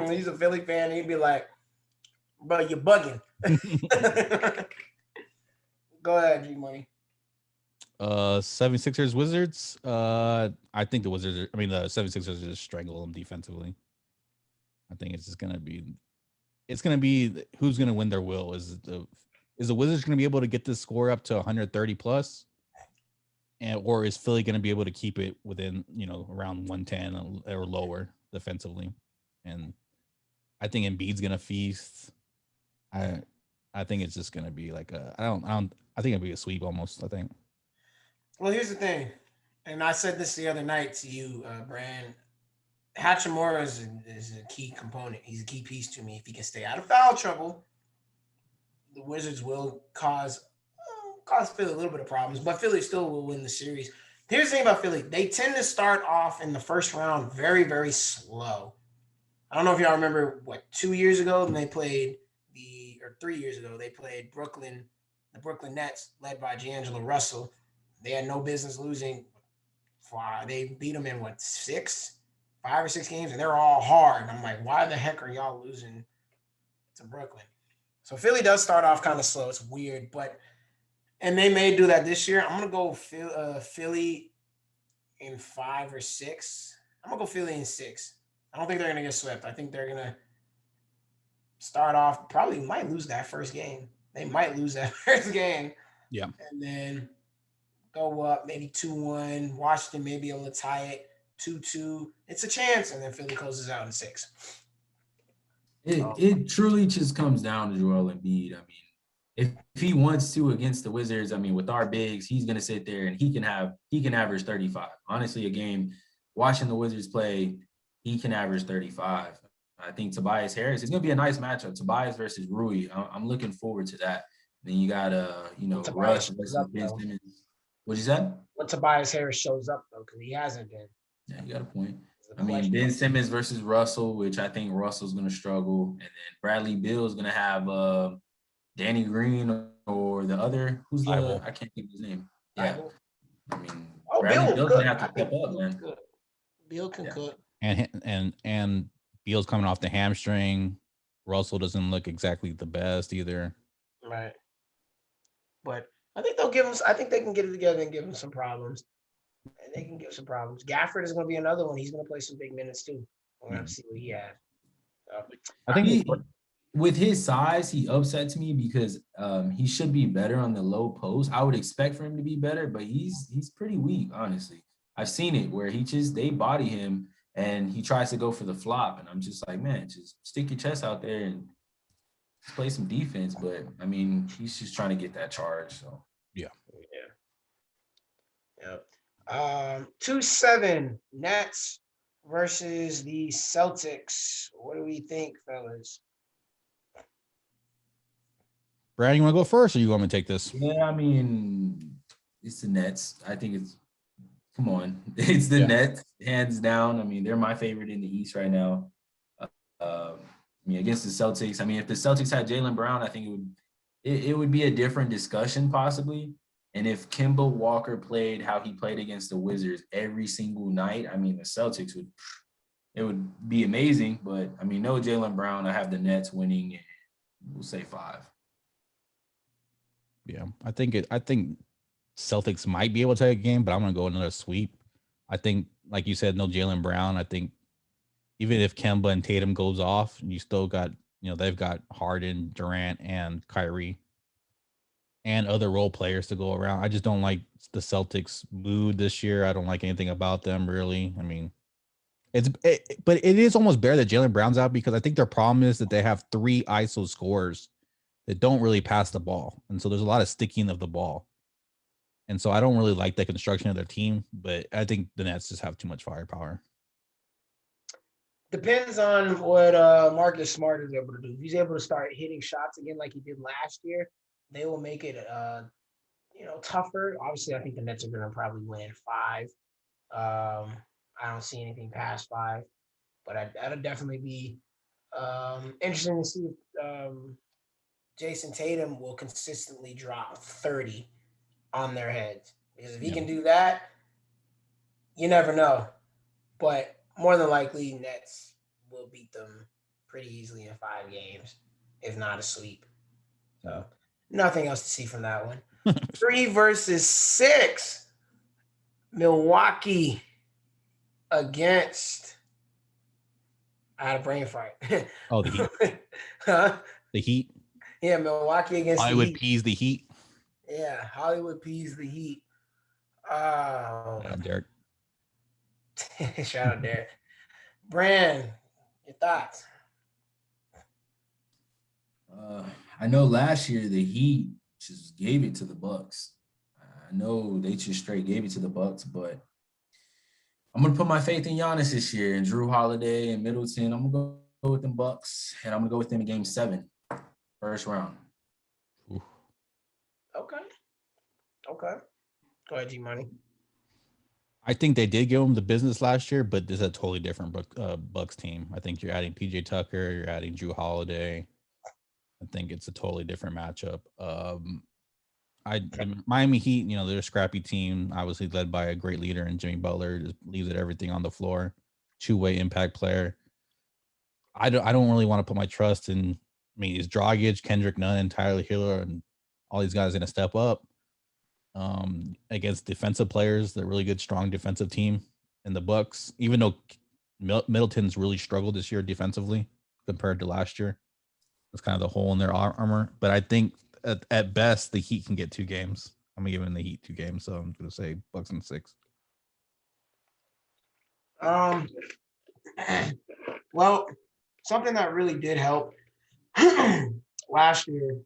He's a Philly fan. He'd be like, bro, you're bugging. Go ahead, G-Money. 76ers Wizards. I think the 76ers are just strangle them defensively. I think it's gonna be who's gonna win their will. Is the Wizards gonna be able to get this score up to 130 plus? Or is Philly gonna be able to keep it within, around 110 or lower defensively? And I think Embiid's gonna feast. I think it's just gonna be like I think it'll be a sweep almost, I think. Well, here's the thing, and I said this the other night to you, Brand. Hachimura is a key component. He's a key piece to me. If he can stay out of foul trouble, the Wizards will cause Philly a little bit of problems, but Philly still will win the series. Here's the thing about Philly. They tend to start off in the first round very, very slow. I don't know if y'all remember, 2 years ago when they played 3 years ago, they played the Brooklyn Nets, led by D'Angelo Russell. They had no business losing. They beat them in 5 or 6 games, and they're all hard. And I'm like, why the heck are y'all losing to Brooklyn? So Philly does start off kind of slow. It's weird, and they may do that this year. I'm gonna go Philly in 5 or 6. I'm gonna go Philly in 6. I don't think they're gonna get swept. I think they're gonna start off, probably might lose that first game. They might lose that first game. Yeah. And then go up maybe 2-1. Washington may be able to tie it 2-2. It's a chance. And then Philly closes out in 6. It truly just comes down to Joel Embiid. I mean, if he wants to against the Wizards, I mean, with our bigs, he's going to sit there and he can average 35. Honestly, a game watching the Wizards play, he can average 35. I think Tobias Harris, it's going to be a nice matchup. Tobias versus Rui. I'm looking forward to that. Then you got, Russ versus Ben Simmons. What'd you say? what Tobias Harris shows up though, because he hasn't been. Yeah, you got a point. It's the I mean, question. Ben Simmons versus Russell, which I think Russell's going to struggle. And then Bradley Beal is going to have Danny Green or the other. Who's the Thibault. I can't think of his name. Yeah. Thibault. I mean, Oh, Bradley Beal Beal's good. going to have I to think step up, Beal man. good. Beal can Yeah. cook. And Beal's coming off the hamstring. Russell doesn't look exactly the best either. Right. But I think they'll give him. I think they can get it together and give him some problems. And they can give some problems. Gafford is going to be another one. He's going to play some big minutes too. We're going to see what he has. I think With his size, he upsets me because he should be better on the low post. I would expect for him to be better, but he's pretty weak, honestly. I've seen it where they body him and he tries to go for the flop, and I'm just like, man, just stick your chest out there and play some defense. But I mean, he's just trying to get that charge. So Yep. 2-7 Nets versus the Celtics. What do we think, fellas? Brad, you want to go first, or you want me to take this? yeah, I mean, it's the Nets. I think come on, it's the Nets, hands down. I mean, they're my favorite in the East right now. I mean, against the Celtics. I mean, if the Celtics had Jaylen Brown, I think it would be a different discussion possibly. And if Kemba Walker played how he played against the Wizards every single night, I mean, the Celtics would be amazing. But I mean, no Jaylen Brown. I have the Nets winning, and we'll say 5. Yeah, I think Celtics might be able to take a game, but I'm gonna go another sweep. I think, like you said, no Jaylen Brown. I think even if Kemba and Tatum goes off, you still got, they've got Harden, Durant, and Kyrie, and other role players to go around. I just don't like the Celtics' mood this year. I don't like anything about them really. I mean, but it is almost better that Jaylen Brown's out, because I think their problem is that they have 3 ISO scorers that don't really pass the ball, and so there's a lot of sticking of the ball. And so I don't really like the construction of their team, but I think the Nets just have too much firepower. Depends on what Marcus Smart is able to do. If he's able to start hitting shots again like he did last year, they will make it tougher. Obviously, I think the Nets are going to probably win 5. I don't see anything past 5, but that'll definitely be interesting to see if Jason Tatum will consistently drop 30 on their heads. Because if he can do that, you never know. But more than likely, Nets will beat them pretty easily in 5 games, if not a sweep. So nothing else to see from that one. 3 versus 6. Milwaukee against. I had a brain fart. Oh, the Heat. Huh? The Heat. Yeah, Milwaukee against Hollywood the Heat. Peas, the Heat. Yeah, Hollywood Peas, the Heat. Derek. Shout out Derek. Brand, your thoughts? I know last year the Heat just gave it to the Bucks. I know they just straight gave it to the Bucks, but I'm gonna put my faith in Giannis this year and Drew Holiday and Middleton. I'm gonna go with them Bucks, and I'm gonna go with them in Game 7, first round. Ooh. Okay. Go ahead, G Money. I think they did give them the business last year, but this is a totally different Bucks team. I think you're adding PJ Tucker, you're adding Drew Holiday. I think it's a totally different matchup. The Miami Heat, they're a scrappy team, obviously led by a great leader in Jimmy Butler, just leaves it everything on the floor, 2-way impact player. I don't really want to put my trust in. I mean, is Dragic, Kendrick Nunn, and Tyler Hero, and all these guys going to step up against defensive players? They're a really good, strong defensive team in the Bucks, even though Middleton's really struggled this year defensively compared to last year. It's kind of the hole in their armor. But I think at best, the Heat can get 2 games. I'm going to give them the Heat 2 games. So I'm going to say Bucks in 6. Well, something that really did help last year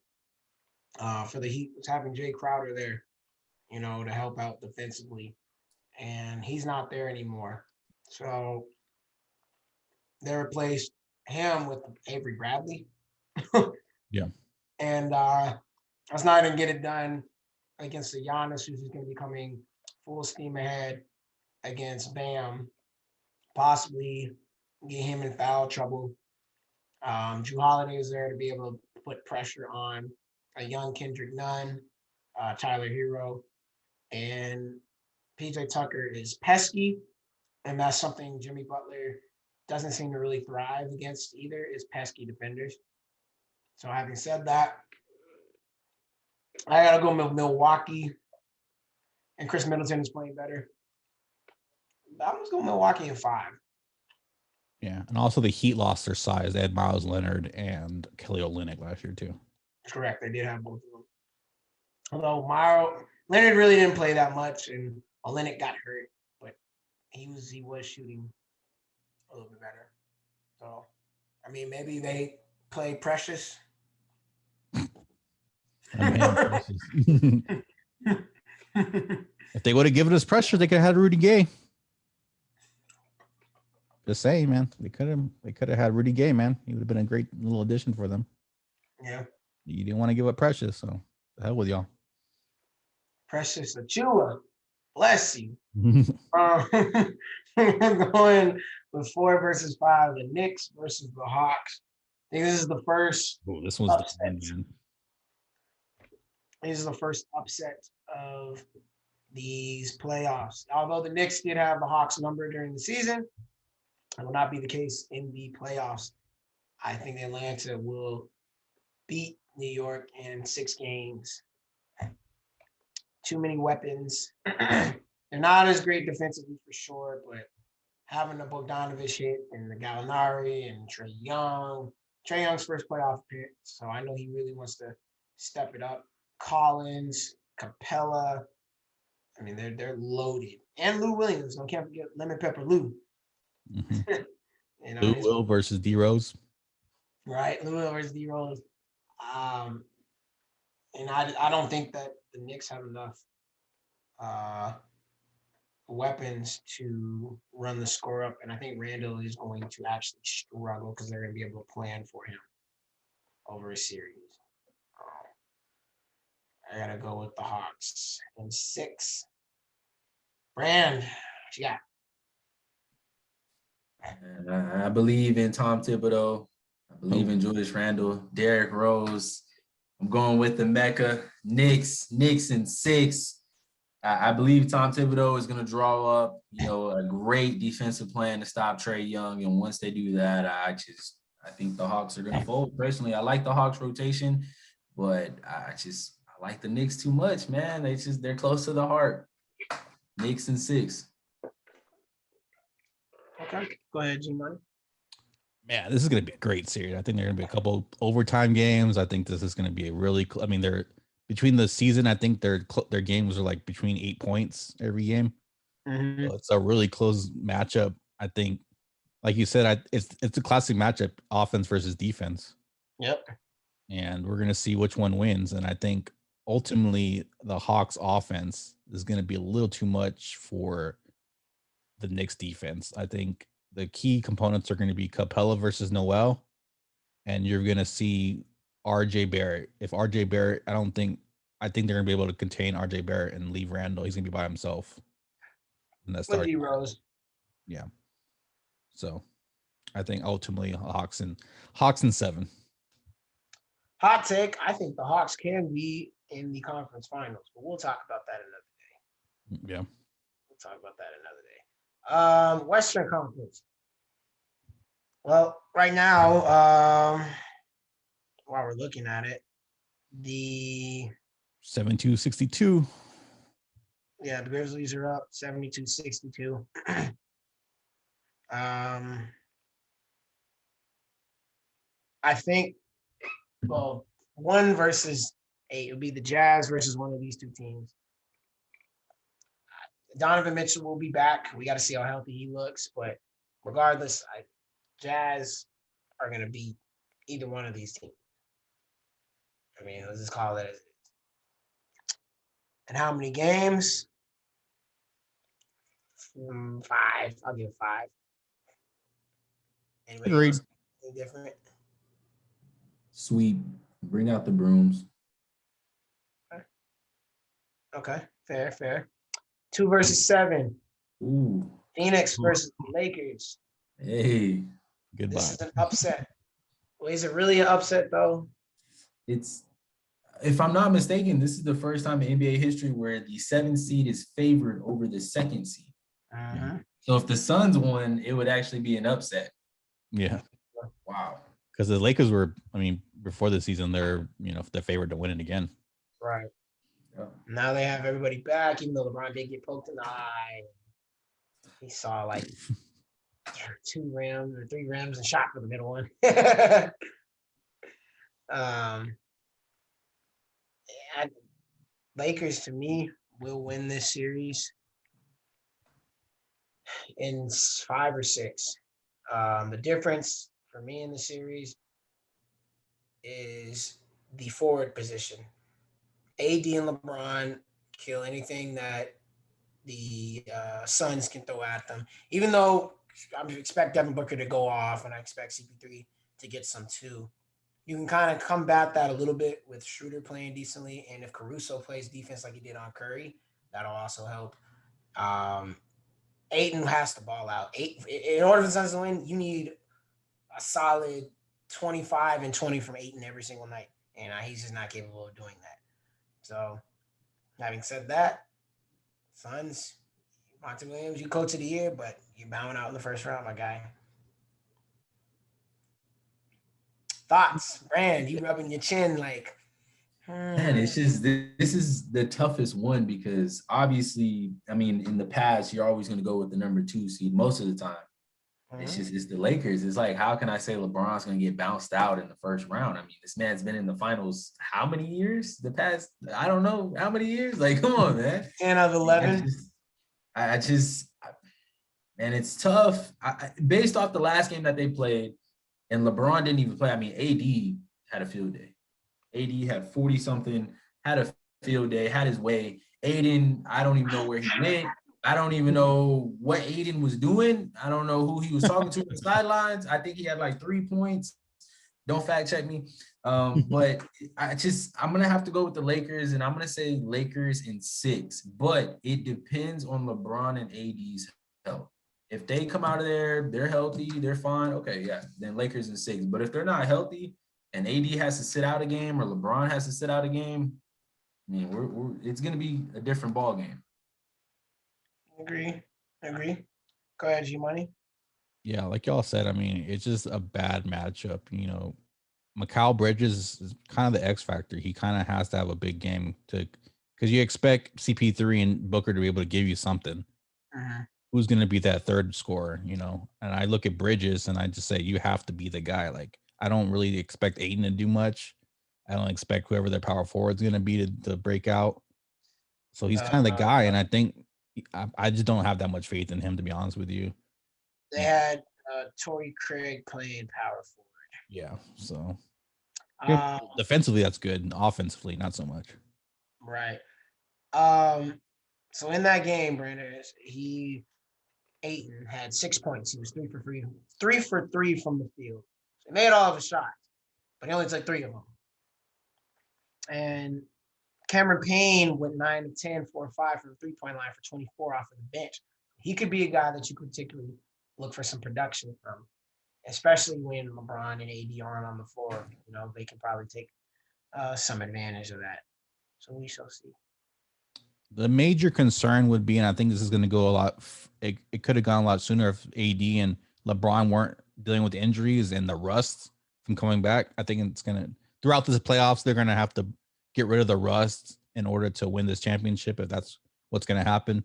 for the Heat was having Jay Crowder there, to help out defensively. And he's not there anymore. So they replaced him with Avery Bradley. Yeah. And that's not going to get it done against the Giannis, who's going to be coming full steam ahead against Bam, possibly get him in foul trouble. Drew Holiday is there to be able to put pressure on a young Kendrick Nunn, Tyler Hero, and PJ Tucker is pesky, and that's something Jimmy Butler doesn't seem to really thrive against either, is pesky defenders. So having said that, I gotta go with Milwaukee, and Chris Middleton is playing better. I'm just going Milwaukee in 5. Yeah, and also the Heat lost their size. They had Miles Leonard and Kelly Olynyk last year too. Correct, they did have both of them. Although Leonard really didn't play that much, and Olynyk got hurt, but he was shooting a little bit better. So, I mean, maybe they play Precious. If they would have given us pressure, they could have had Rudy Gay. Just saying, man. They could have had Rudy Gay, man. He would have been a great little addition for them. Yeah. You didn't want to give up Precious, so the hell with y'all. Precious Achua, bless you. We're going with 4 versus 5, the Knicks versus the Hawks. I think this is the first. Oh, this was upset. This is the first upset of these playoffs. Although the Knicks did have the Hawks number during the season, it will not be the case in the playoffs. I think Atlanta will beat New York in 6 games. Too many weapons. They're not as great defensively for sure, but having the Bogdanovich hit and the Gallinari and Trae Young. Trae Young's first playoff appearance, so I know he really wants to step it up. Collins, Capella. I mean, they're loaded. And Lou Williams. Don't forget Lemon Pepper Lou. Mm-hmm. Lou Will versus D Rose. Right, Lou Will versus D Rose. And I don't think that the Knicks have enough weapons to run the score up. And I think Randall is going to actually struggle because they're going to be able to plan for him over a series. I got to go with the Hawks in 6. Brand, what you got? I believe in Tom Thibodeau. I believe in Julius Randle, Derrick Rose. I'm going with the Mecca. Knicks in 6. I believe Tom Thibodeau is going to draw up, a great defensive plan to stop Trae Young. And once they do that, I think the Hawks are going to fold. Personally, I like the Hawks rotation, but I like the Knicks too much, man. They're close to the heart. Knicks in 6. Okay, go ahead, G-Money. Man, this is going to be a great series. I think there are going to be a couple overtime games. I think this is going to be a really. They're between the season. I think their games are like between 8 points every game. Mm-hmm. So it's a really close matchup. I think, like you said, it's a classic matchup: offense versus defense. Yep. And we're going to see which one wins. And I think ultimately the Hawks offense is going to be a little too much for the Knicks defense. I think the key components are going to be Capella versus Noel, and you're going to see RJ Barrett. If RJ Barrett, I think they're going to be able to contain RJ Barrett and leave Randall. He's going to be by himself. And that's with D Rose. Yeah. So I think ultimately Hawks in 7. Hot take, I think the Hawks can be in the conference finals, but we'll talk about that another day. Yeah. We'll talk about that another day. Western Conference. Well, right now, while we're looking at it, the 72-62. Yeah, the Grizzlies are up 72-62. I think, 1 versus 8 it would be the Jazz versus one of these 2 teams. Donovan Mitchell will be back. We got to see how healthy he looks, but regardless, Jazz are going to beat either one of these teams. I mean, let's just call it as it is. And how many games? 5. I'll give 5. Anybody Agreed. else? Anything different? Sweep. Bring out the brooms. Okay. Fair. 2 versus 7. Ooh. Phoenix versus Lakers. Hey. Goodbye. This is an upset. Well, is it really an upset though? It's, if I'm not mistaken, this is the first time in NBA history where the 7th seed is favored over the 2nd seed. Uh-huh. So if the Suns won, it would actually be an upset. Yeah. Wow. Because the Lakers were, I mean, before the season, they're the favorite to win it again. Right. Yeah. Now they have everybody back, even though LeBron did get poked in the eye. He saw like 2 rims or 3 rims and shot for the middle one. Lakers to me will win this series in 5 or 6. The difference for me in the series is the forward position. AD and LeBron kill anything that the Suns can throw at them. Even though I expect Devin Booker to go off and I expect CP3 to get some too, you can kind of combat that a little bit with Schroeder playing decently. And if Caruso plays defense like he did on Curry, that'll also help. Ayton has to ball out. In order for the Suns to win, you need a solid 25 and 20 from Ayton every single night. And he's just not capable of doing that. So, having said that, Suns, Monty Williams, you coach of the year, but you're bowing out in the first round, my guy. Thoughts, Brand? You rubbing your chin like, Man, it's just, this is the toughest one because obviously, I mean, in the past, you're always going to go with the number 2 seed most of the time. It's the Lakers. It's like, how can I say LeBron's going to get bounced out in the first round? I mean, this man's been in the finals how many years? The past, I don't know how many years. Like, come on, man. 10 of 11. And it's tough. Based off the last game that they played, and LeBron didn't even play. I mean, AD had a field day. AD had 40-something, had a field day, had his way. Aiden, I don't even know where he went. I don't even know what Aiden was doing. I don't know who he was talking to on the sidelines. I think he had like 3 points. Don't fact check me. But I'm going to have to go with the Lakers, and I'm going to say Lakers in 6. But it depends on LeBron and AD's health. If they come out of there, they're healthy, they're fine. Okay, yeah, then Lakers in 6. But if they're not healthy and AD has to sit out a game or LeBron has to sit out a game, I mean, it's going to be a different ball game. Agree. Go ahead, G-Money. Yeah, like y'all said, I mean, it's just a bad matchup. Mikal Bridges is kind of the X factor. He kind of has to have a big game because you expect CP3 and Booker to be able to give you something. Uh-huh. Who's going to be that third scorer, And I look at Bridges and I just say, you have to be the guy. Like, I don't really expect Aiden to do much. I don't expect whoever their power forward is going to be to break out. So he's kind of the guy. And I think I just don't have that much faith in him, to be honest with you. They had Torrey Craig playing power forward. Yeah. So defensively, that's good. Offensively, not so much. Right. So in that game, Brandon, Ayton had 6 points. He was 3 for 3 from the field. So he made all of his shots, but he only took 3 of them. And Cameron Payne went 9 of 10, 4 or 5 from the 3-point line for 24 off of the bench. He could be a guy that you could particularly look for some production from, especially when LeBron and AD aren't on the floor. They can probably take some advantage of that. So we shall see. The major concern would be, and I think this is going to go a lot, it could have gone a lot sooner if AD and LeBron weren't dealing with injuries and the rust from coming back. I think it's going to, throughout this playoffs, they're going to have to get rid of the rust in order to win this championship, if that's what's going to happen.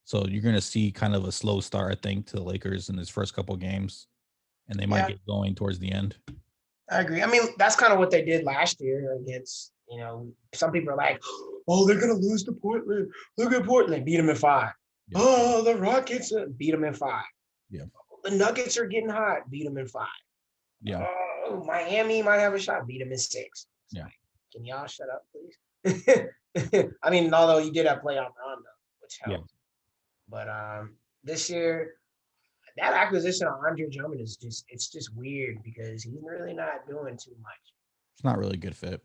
So you're going to see kind of a slow start, I think, to the Lakers in this first couple of games, and they might get going towards the end. I agree. I mean, that's kind of what they did last year against, some people are like, oh, they're going to lose to Portland. Look at Portland. Beat them in 5. Yeah. Oh, the Rockets beat them in 5. Yeah. The Nuggets are getting hot. Beat them in 5. Yeah. Oh, Miami might have a shot. Beat them in 6. Yeah. Can y'all shut up, please? I mean, although you did have playoff Rondo, which helped. Yeah. But this year, that acquisition of Andre Drummond is just weird because he's really not doing too much. It's not really a good fit.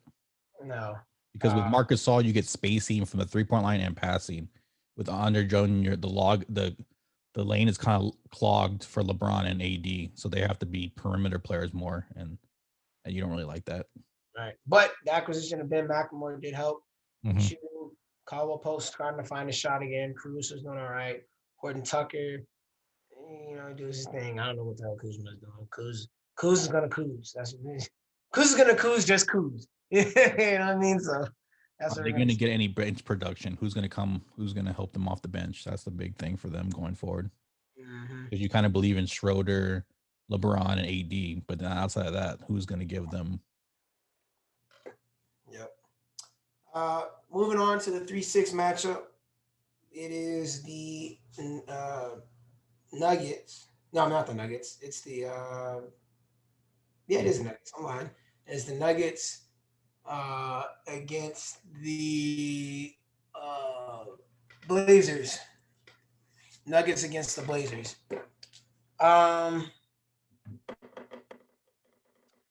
No. Because with Marc Gasol, you get spacing from the 3-point line and passing. with Andre Jr., the lane is kind of clogged for LeBron and AD, so they have to be perimeter players more, and you don't really like that. Right. But the acquisition of Ben McLemore did help. Mhm. Shooting, Caldwell Post trying to find a shot again. Cruz was doing all right. Horton Tucker, do his thing. I don't know what the hell Kuzma's doing. Kuz is gonna Kuz. That's what it is. Kuz is gonna Kuz, just Kuz. You know what I mean? So that's Are what they we're going to see. get any bench production? Who's going to come? Who's going to help them off the bench? That's the big thing for them going forward. Mhm. Because you kind of believe in Schroeder, LeBron, and AD, but then outside of that, who's going to give them? Yep. Moving on to the 3-6 matchup. It is the Nuggets. No, not the Nuggets. It's the it is the Nuggets. I'm lying. It's the Nuggets against the Blazers. Nuggets against the Blazers.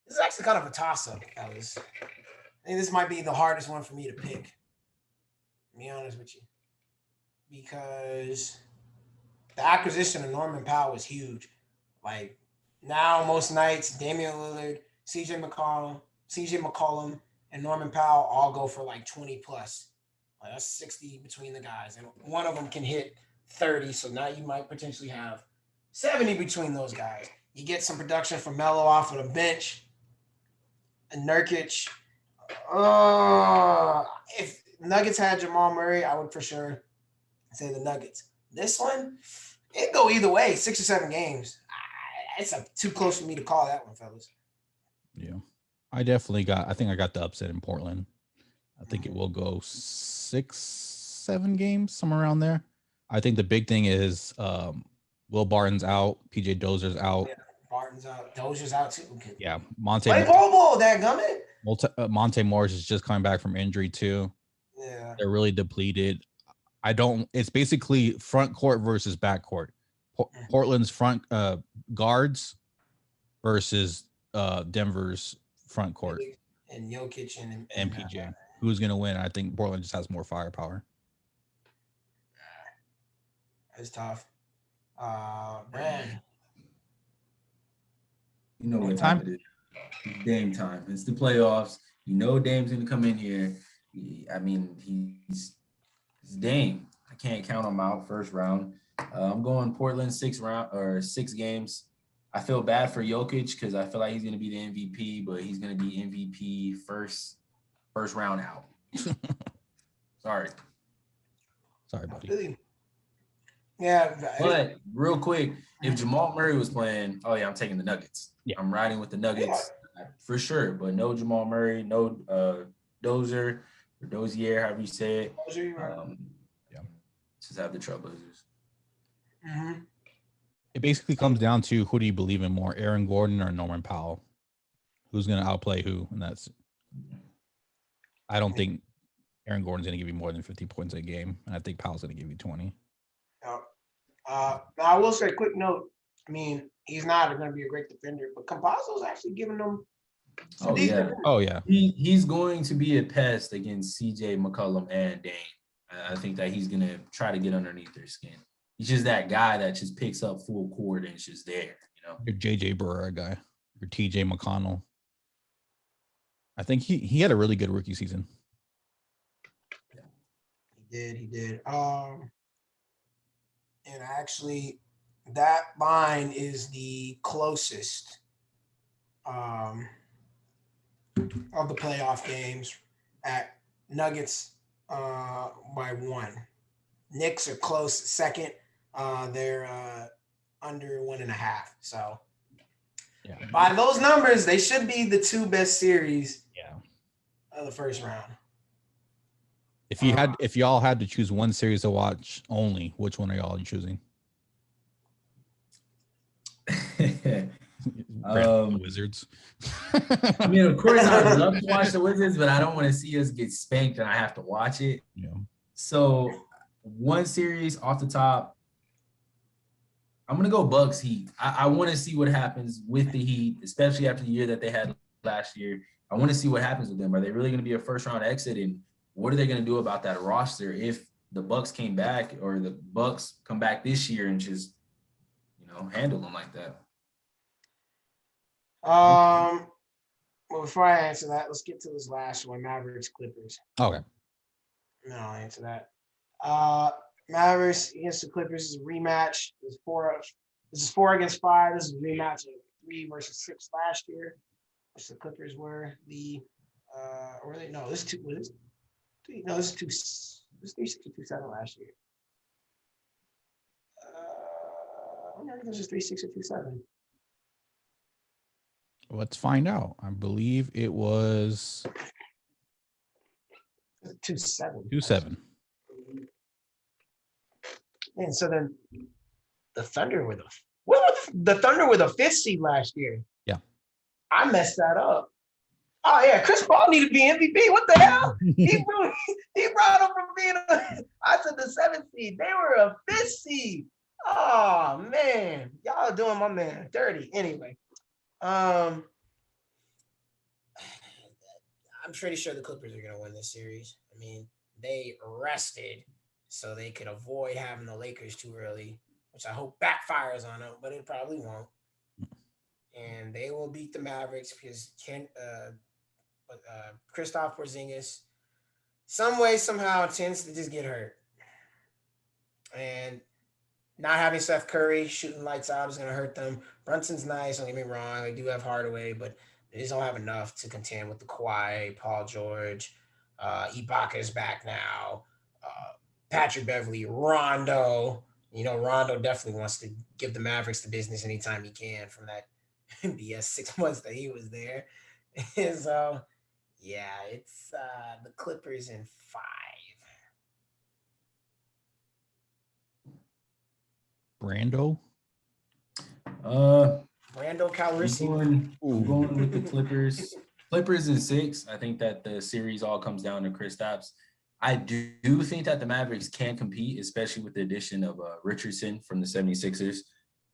This is actually kind of a toss-up, Alice. I think this might be the hardest one for me to pick. To be honest with you. Because the acquisition of Norman Powell was huge. Like now, most nights, Damian Lillard, CJ McCollum, and Norman Powell all go for like 20 plus. Like that's 60 between the guys, and one of them can hit 30. So now you might potentially have 70 between those guys. You get some production from Melo off of the bench, and Nurkic. If Nuggets had Jamal Murray, I would for sure say the Nuggets. This one, it go either way. 6 or 7 games. It's too close for me to call that one, fellas. Yeah, I think I got the upset in Portland. I think it will go 6, 7 games, somewhere around there. I think the big thing is Will Barton's out, PJ Dozer's out. Yeah, Barton's out. Dozier's out too. Okay. Yeah, Play Bobo, that gummit. Monte Morris is just coming back from injury too. Yeah. They're really depleted. It's basically front court versus back court. Portland's front guards versus Denver's front court. And Jokic and PJ. Who's going to win? I think Portland just has more firepower. It's tough. Man. You know what time it is. It's Dame time. It's the playoffs. You know Dame's going to come in here. He's Dame. I can't count him out first round. I'm going Portland 6 games. I feel bad for Jokic because I feel like he's going to be the MVP, but he's going to be MVP first round out. Sorry, buddy. Yeah. But real quick, if Jamal Murray was playing, I'm taking the Nuggets. Yeah. I'm riding with the Nuggets for sure, but no Jamal Murray, no Dozier, or Dozier, however you say it. Just have the Trailblazers. Mm-hmm. It basically comes down to who do you believe in more, Aaron Gordon or Norman Powell? Who's going to outplay who? And I don't think Aaron Gordon's going to give you more than 50 points a game, and I think Powell's going to give you 20. I will say, quick note. I mean, he's not going to be a great defender, but Campazzo's actually giving them. Oh yeah. He's going to be a pest against CJ McCollum and Dame. I think that he's going to try to get underneath their skin. He's just that guy that just picks up full court and is just there, Your JJ Barea guy, your TJ McConnell. I think he had a really good rookie season. Yeah. He did. And actually, that line is the closest of the playoff games at Nuggets by 1. Knicks are close second. They're under 1.5. So by those numbers, they should be the 2 best series of the first round. If y'all had to choose one series to watch only, which one are y'all choosing? Wizards. I mean, of course, I'd love to watch the Wizards, but I don't want to see us get spanked and I have to watch it. Yeah. So, one series off the top, I'm gonna go Bucks Heat. I want to see what happens with the Heat, especially after the year that they had last year. I want to see what happens with them. Are they really going to be a first round exit, and what are they going to do about that roster if the Bucks came back, or the Bucks come back this year and just, handle them like that. Well, before I answer that, let's get to this last one, Mavericks Clippers. Okay. No, I'll answer that. Mavericks against the Clippers is a rematch. This is 4 against 5. This is a rematch of 3 versus 6 last year, which the Clippers were the or they no, this is 2 was this 3, no, this is 2 this is 3-6 or 2-7 last year. I wonder if this is 3-6 or 2-7. Let's find out. I believe it was 2-7. 2-7. And so then the Thunder were the 5th seed last year. Yeah. I messed that up. Oh yeah, Chris Paul needed to be MVP. What the hell? He brought him from being I said the 7th seed. They were a 5th seed. Oh man, y'all doing my man dirty. Anyway, I'm pretty sure the Clippers are gonna win this series. I mean, they rested so they could avoid having the Lakers too early, which I hope backfires on them, but it probably won't. And they will beat the Mavericks because Kristaps Porzingis, some way, somehow, tends to just get hurt. And not having Seth Curry shooting lights out is going to hurt them. Brunson's nice, don't get me wrong. They do have Hardaway, but they just don't have enough to contend with the Kawhi, Paul George. Ibaka is back now. Patrick Beverly, Rondo. Rondo definitely wants to give the Mavericks the business anytime he can from that BS 6 months that he was there. And so, yeah, it's the Clippers in 5. Brando? Brando Calrissian. I'm going with the Clippers. Clippers in 6. I think that the series all comes down to Kristaps. I do think that the Mavericks can compete, especially with the addition of Richardson from the 76ers.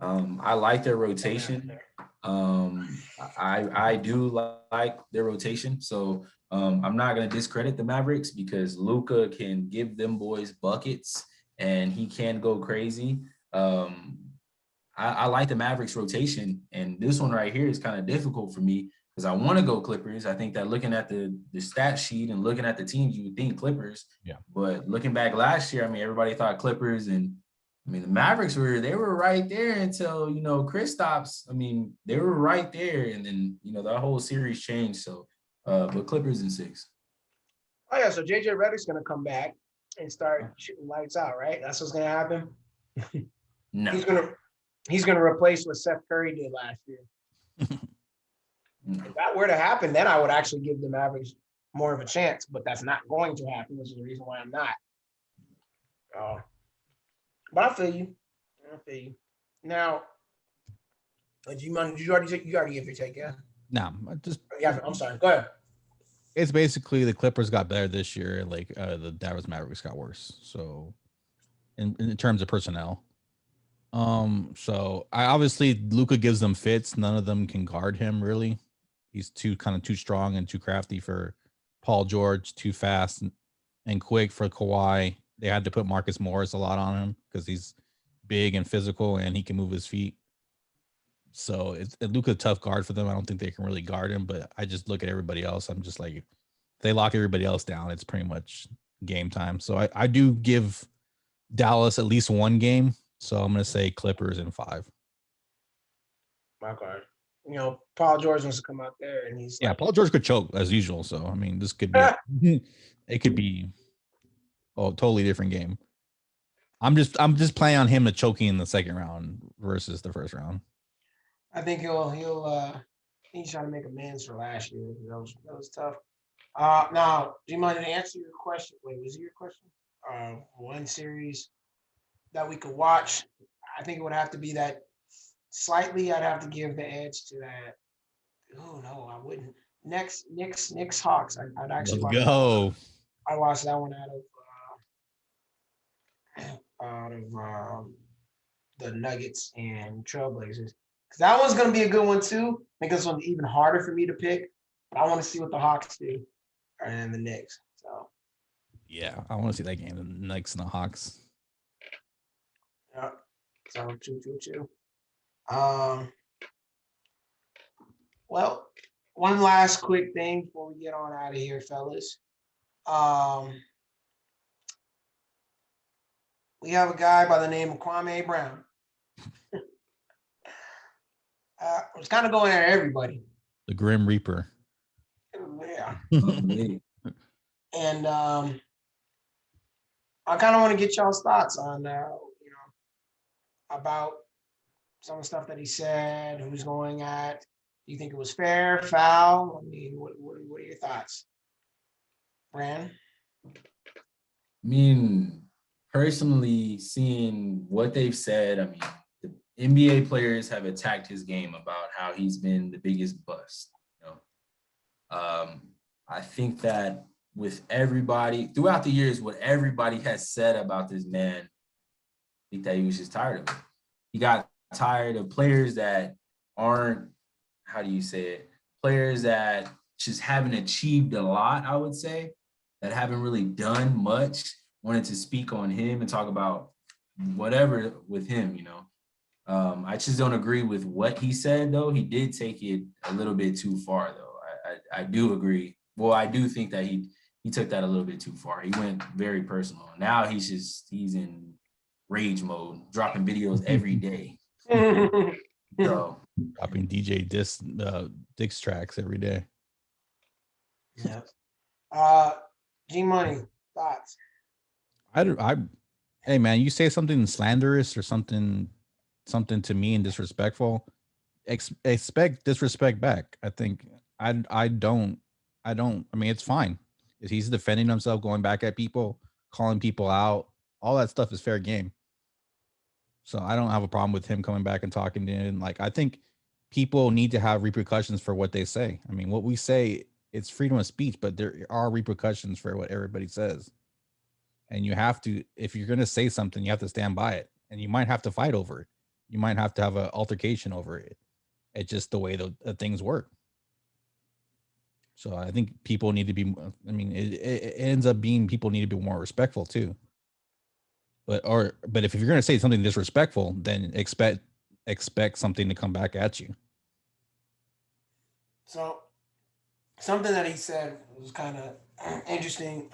I like their rotation. I do like their rotation. So I'm not going to discredit the Mavericks because Luka can give them boys buckets and he can go crazy. I like the Mavericks rotation, and this one right here is kind of difficult for me because I want to go Clippers. I think that looking at the stat sheet and looking at the teams, you would think Clippers. Yeah. But looking back last year, I mean, everybody thought Clippers, and I mean, the Mavericks were right there until, Kristaps. I mean, they were right there, and then, that whole series changed. So, but Clippers in 6. Oh, yeah, so JJ Redick's going to come back and start shooting lights out, right? That's what's going to happen? No. He's going to replace what Seth Curry did last year. If that were to happen, then I would actually give the Mavericks more of a chance, but that's not going to happen, which is the reason why I'm not. But I feel you. Now, you already give your take, yeah? No, Yeah, I'm sorry. Go ahead. It's basically the Clippers got better this year, like the Dallas Mavericks got worse. So, in terms of personnel, so I obviously Luka gives them fits. None of them can guard him really. He's too strong and too crafty for Paul George. Too fast and quick for Kawhi. They had to put Marcus Morris a lot on him because he's big and physical and he can move his feet. So Luka's a tough guard for them. I don't think they can really guard him, but I just look at everybody else. I'm just like, if they lock everybody else down, it's pretty much game time. So I do give Dallas at least one game. So I'm going to say Clippers in 5. My card. Paul George wants to come out there and he's Paul George could choke as usual. So, I mean, this could be, it could be a totally different game. I'm just playing on him to choking in the second round versus the first round. I think he's trying to make amends for last year. That was tough. Now, do you mind to answer your question? Wait, was it your question? One series that we could watch. I think it would have to be that slightly. I'd have to give the edge to that. Oh no, I wouldn't. Knicks Hawks. I'd actually go. I watched that one out of the Nuggets and Trailblazers. Because that one's going to be a good one too. I think this one's even harder for me to pick. But I want to see what the Hawks do and the Knicks. So Yeah, I want to see that game. The Knicks and the Hawks. Yeah. So true. Well, one last quick thing before we get on out of here, fellas. We have a guy by the name of Kwame Brown. It's kind of going at everybody. The Grim Reaper. Yeah. Yeah. And I kind of want to get y'all's thoughts on, about some of the stuff that he said, who's going at. Do you think it was fair, foul? I mean, what are your thoughts? Bran? I mean, personally, seeing what they've said, I mean, the NBA players have attacked his game about how he's been the biggest bust. I think that with everybody throughout the years, what everybody has said about this man, I think that he was just tired of it. He got tired of players that aren't, how do you say it? Players that just haven't achieved a lot, I would say, that haven't really done much, wanted to speak on him and talk about whatever with him, I just don't agree with what he said, though. He did take it a little bit too far, though. I do agree. Well, I do think that he took that a little bit too far. He went very personal. Now he's in rage mode, dropping videos every day. So dropping DJ Dick's tracks every day. Yeah. G Money, thoughts? Hey man, you say something slanderous or something to me and disrespectful, expect disrespect back. I think I don't. I mean, it's fine. If he's defending himself, going back at people, calling people out, all that stuff is fair game. So I don't have a problem with him coming back and talking to him. Like, I think people need to have repercussions for what they say. I mean, what we say, it's freedom of speech, but there are repercussions for what everybody says. And you have to, if you're going to say something, you have to stand by it. And you might have to fight over it. You might have to have an altercation over it. It's just the way the things work. So I think people need to be, I mean, it ends up being people need to be more respectful too. But if you're going to say something disrespectful, then expect something to come back at you. So something that he said was kind of interesting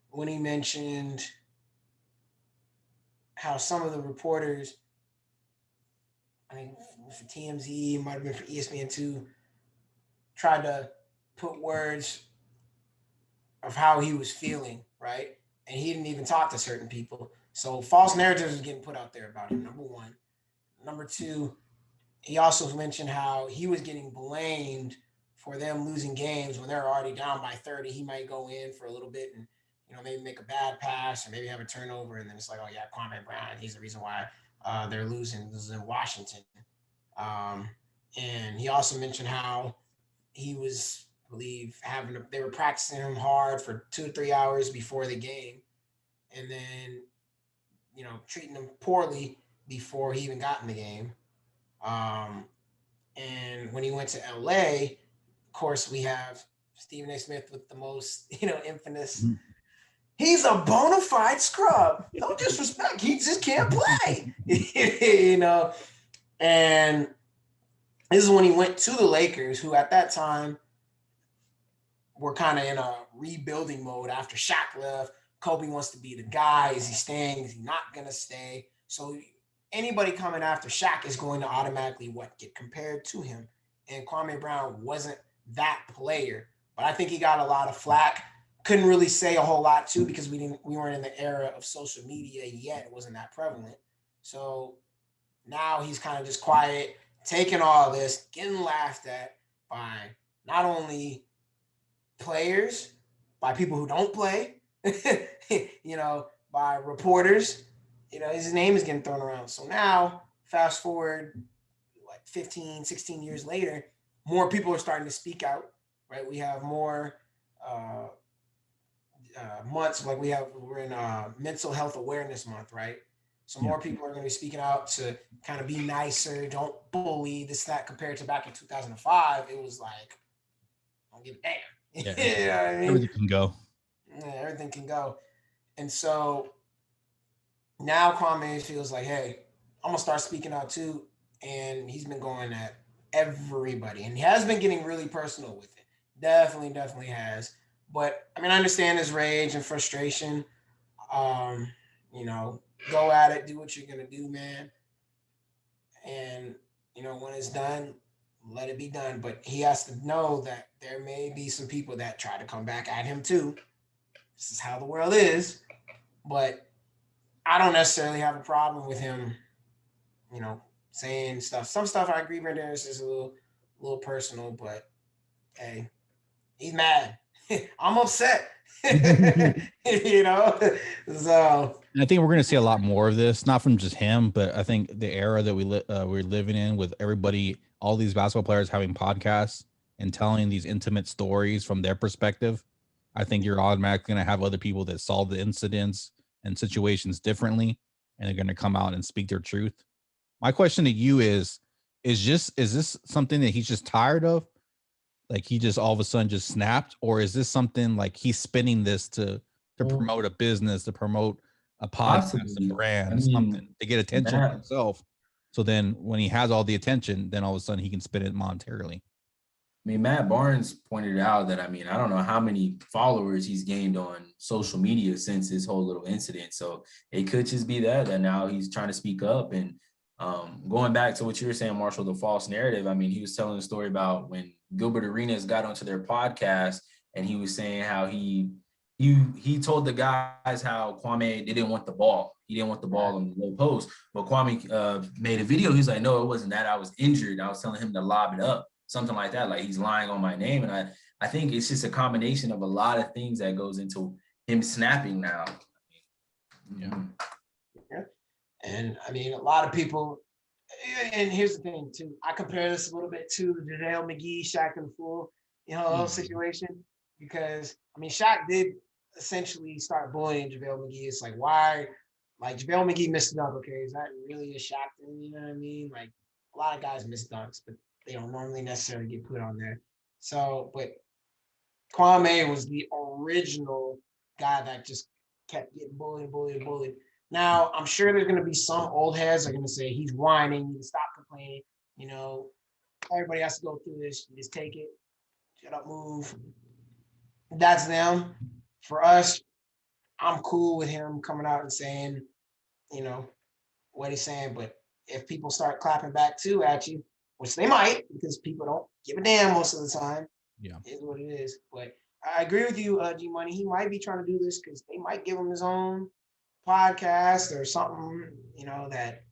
when he mentioned how some of the reporters, I mean, for TMZ, might have been for ESPN too, tried to put words of how he was feeling, right? And he didn't even talk to certain people. So false narratives was getting put out there about him, number one. Number two, he also mentioned how he was getting blamed for them losing games when they're already down by 30. He might go in for a little bit and, maybe make a bad pass or maybe have a turnover. And then it's like, oh, yeah, Kwame Brown, he's the reason why they're losing. This is in Washington. And he also mentioned how he was, I believe, they were practicing him hard for 2 or 3 hours before the game. And then, treating him poorly before he even got in the game. And when he went to LA, of course, we have Stephen A. Smith with the most, infamous. He's a bona fide scrub. No disrespect. He just can't play. And this is when he went to the Lakers, who at that time were kind of in a rebuilding mode after Shaq left. Kobe wants to be the guy. Is he staying? Is he not going to stay? So anybody coming after Shaq is going to automatically get compared to him. And Kwame Brown wasn't that player, but I think he got a lot of flack. Couldn't really say a whole lot too because we weren't in the era of social media yet. It wasn't that prevalent. So now he's kind of just quiet, taking all this, getting laughed at by not only players, by people who don't play, by reporters. His name is getting thrown around. So now, fast forward, 15, 16 years later, more people are starting to speak out, right? We have more months, we're in Mental Health Awareness Month, right? So more people are going to be speaking out to kind of be nicer, don't bully, this, that, compared to back in 2005. It was like, don't give a damn. Yeah, you know what I mean? Everything can go. Yeah, everything can go. And so now Kwame feels like, hey, I'm gonna start speaking out too. And he's been going at everybody. And he has been getting really personal with it. Definitely has. But I mean, I understand his rage and frustration. Um, you know, go at it, do what you're gonna do, man. And when it's done, let it be done. But he has to know that there may be some people that try to come back at him too. This is how the world is. But I don't necessarily have a problem with him, saying stuff. Some stuff I agree with there is just a little personal, but hey, he's mad. I'm upset. you know? So And I think we're going to see a lot more of this, not from just him, but I think the era that we're living in with everybody, all these basketball players having podcasts and telling these intimate stories from their perspective. I think you're automatically going to have other people that saw the incidents and situations differently, and they're going to come out and speak their truth. My question to you is this something that he's just tired of? Like he just all of a sudden just snapped, or is this something like he's spinning this to promote a business, to promote a podcast, Possibly. a brand, I mean, something to get attention Matt- for himself? So then when he has all the attention, then all of a sudden he can spin it monetarily. I mean, Matt Barnes pointed out that, I mean, I don't know how many followers he's gained on social media since this whole little incident. So it could just be that now he's trying to speak up. And going back to what you were saying, Marshall, the false narrative. I mean, he was telling a story about when Gilbert Arenas got onto their podcast, and he was saying how he told the guys how Kwame didn't want the ball. He didn't want the ball in the low post. But Kwame made a video. He's like, no, it wasn't that. I was injured. I was telling him to lob it up. Something like that, like he's lying on my name. And I think it's just a combination of a lot of things that goes into him snapping now. Yeah. And I mean, a lot of people, and here's the thing too, I compare this a little bit to the JaVale McGee, Shaq and Fool, situation, because I mean, Shaq did essentially start bullying JaVale McGee. It's like, why, like JaVale McGee missed a dunk, okay, is that really a Shaq thing, you know what I mean? Like a lot of guys miss dunks, but they don't normally necessarily get put on there. So, but Kwame was the original guy that just kept getting bullied. Now, I'm sure there's going to be some old heads that are going to say he's whining, you need to stop complaining. Everybody has to go through this. You just take it, shut up, move. That's them. For us, I'm cool with him coming out and saying, what he's saying. But if people start clapping back too at you, which they might, because people don't give a damn most of the time. Yeah, is what it is. But I agree with you, G Money. He might be trying to do this because they might give him his own podcast or something, that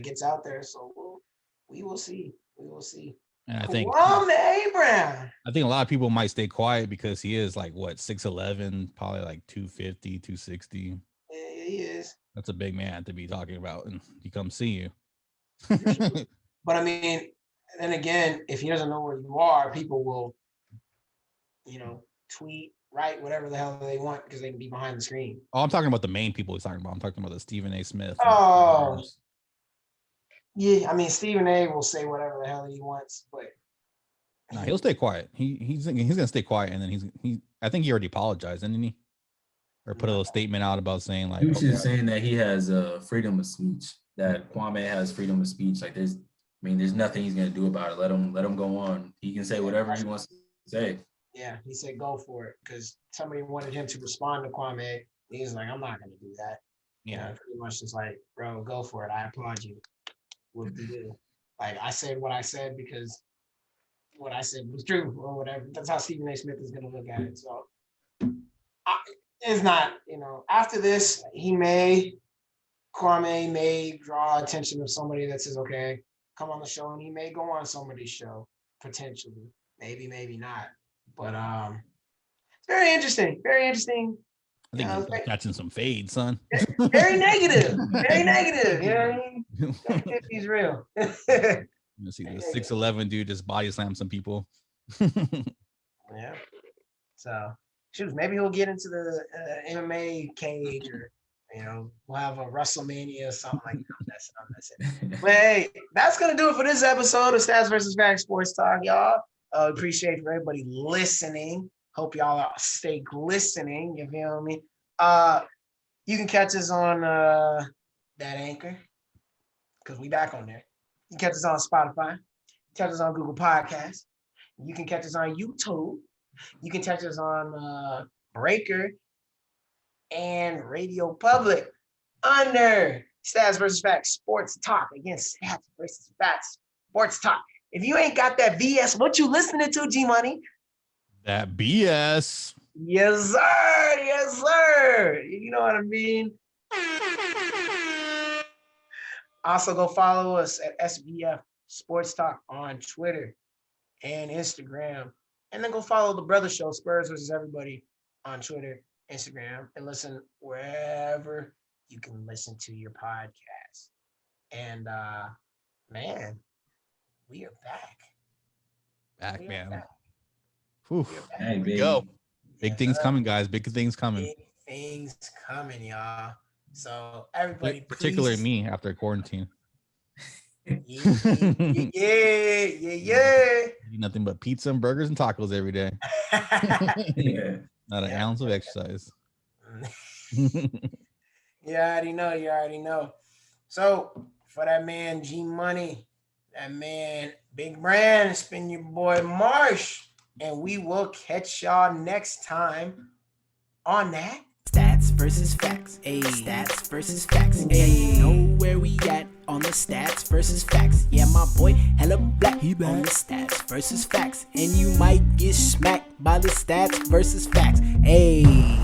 gets out there. So we will see. We will see. and I think Brown. I think a lot of people might stay quiet because he is like what 6'11", probably like 250, 260. Yeah, he is. That's a big man to be talking about, and he comes see you. But I mean, then again, if he doesn't know where you are, people will, tweet, write, whatever the hell they want because they can be behind the screen. Oh, I'm talking about the main people he's talking about. I'm talking about the Stephen A. Smith. Oh, yeah. I mean, Stephen A. will say whatever the hell he wants, but no, he'll stay quiet. He's gonna stay quiet, and then I think he already apologized, didn't he? Or put a little statement out about saying like he was just saying that he has freedom of speech. That Kwame has freedom of speech. Like there's nothing he's gonna do about it. Let him go on. He can say whatever he wants to say. Yeah, he said go for it because somebody wanted him to respond to Kwame. He's like, I'm not gonna do that. Yeah, pretty much just like, bro, go for it. I applaud you. What you do? Like I said what I said because what I said was true or whatever. That's how Stephen A. Smith is gonna look at it. So it's not, after this, Kwame may draw attention of somebody that says, okay, come on the show, and he may go on somebody's show, potentially. Maybe not. But it's very interesting. Very interesting. I think he's catching some fade, son. Very negative. Very negative. You know what I mean? He's real. You see the 6'11" dude just body slam some people. Yeah. So shoot, maybe he'll get into the MMA cage, or we'll have a WrestleMania or something like that. That's it. But hey, that's gonna do it for this episode of Stats vs. Facts Sports Talk, y'all. Appreciate for everybody listening. Hope y'all stay glistening. You feel me? You can catch us on that Anchor, because we back on there. You can catch us on Spotify. Catch us on Google Podcasts. You can catch us on YouTube. You can catch us on Breaker and Radio Public under Stats versus Facts Sports Talk. Again, Stats versus Facts Sports Talk. If you ain't got that BS, what you listening to, G Money? That BS. Yes, sir. Yes, sir. You know what I mean? Also, go follow us at SBF Sports Talk on Twitter and Instagram. And then go follow the Brother Show, Spurs versus Everybody, on Twitter, Instagram, and listen wherever you can listen to your podcast. And man, we are back. Back, We are man. back. Whew. We are back. Hey, Here we baby. go. Big Yes, things sir. coming, guys. Big things coming. Big things coming, y'all. So everybody, Particularly please. me after quarantine. Yeah. Eat nothing but pizza and burgers and tacos every day. Yeah. Not an Yeah. ounce of exercise. You already know. You already know. So for that man G Money, that man Big Brand, it's been your boy Marsh, and we will catch y'all next time on that. Stats versus facts, ayy. Stats versus facts, ayy. You know where we at on the stats versus facts. Yeah, my boy, hella black, he on the stats versus facts. And you might get smacked by the stats versus facts, ayy.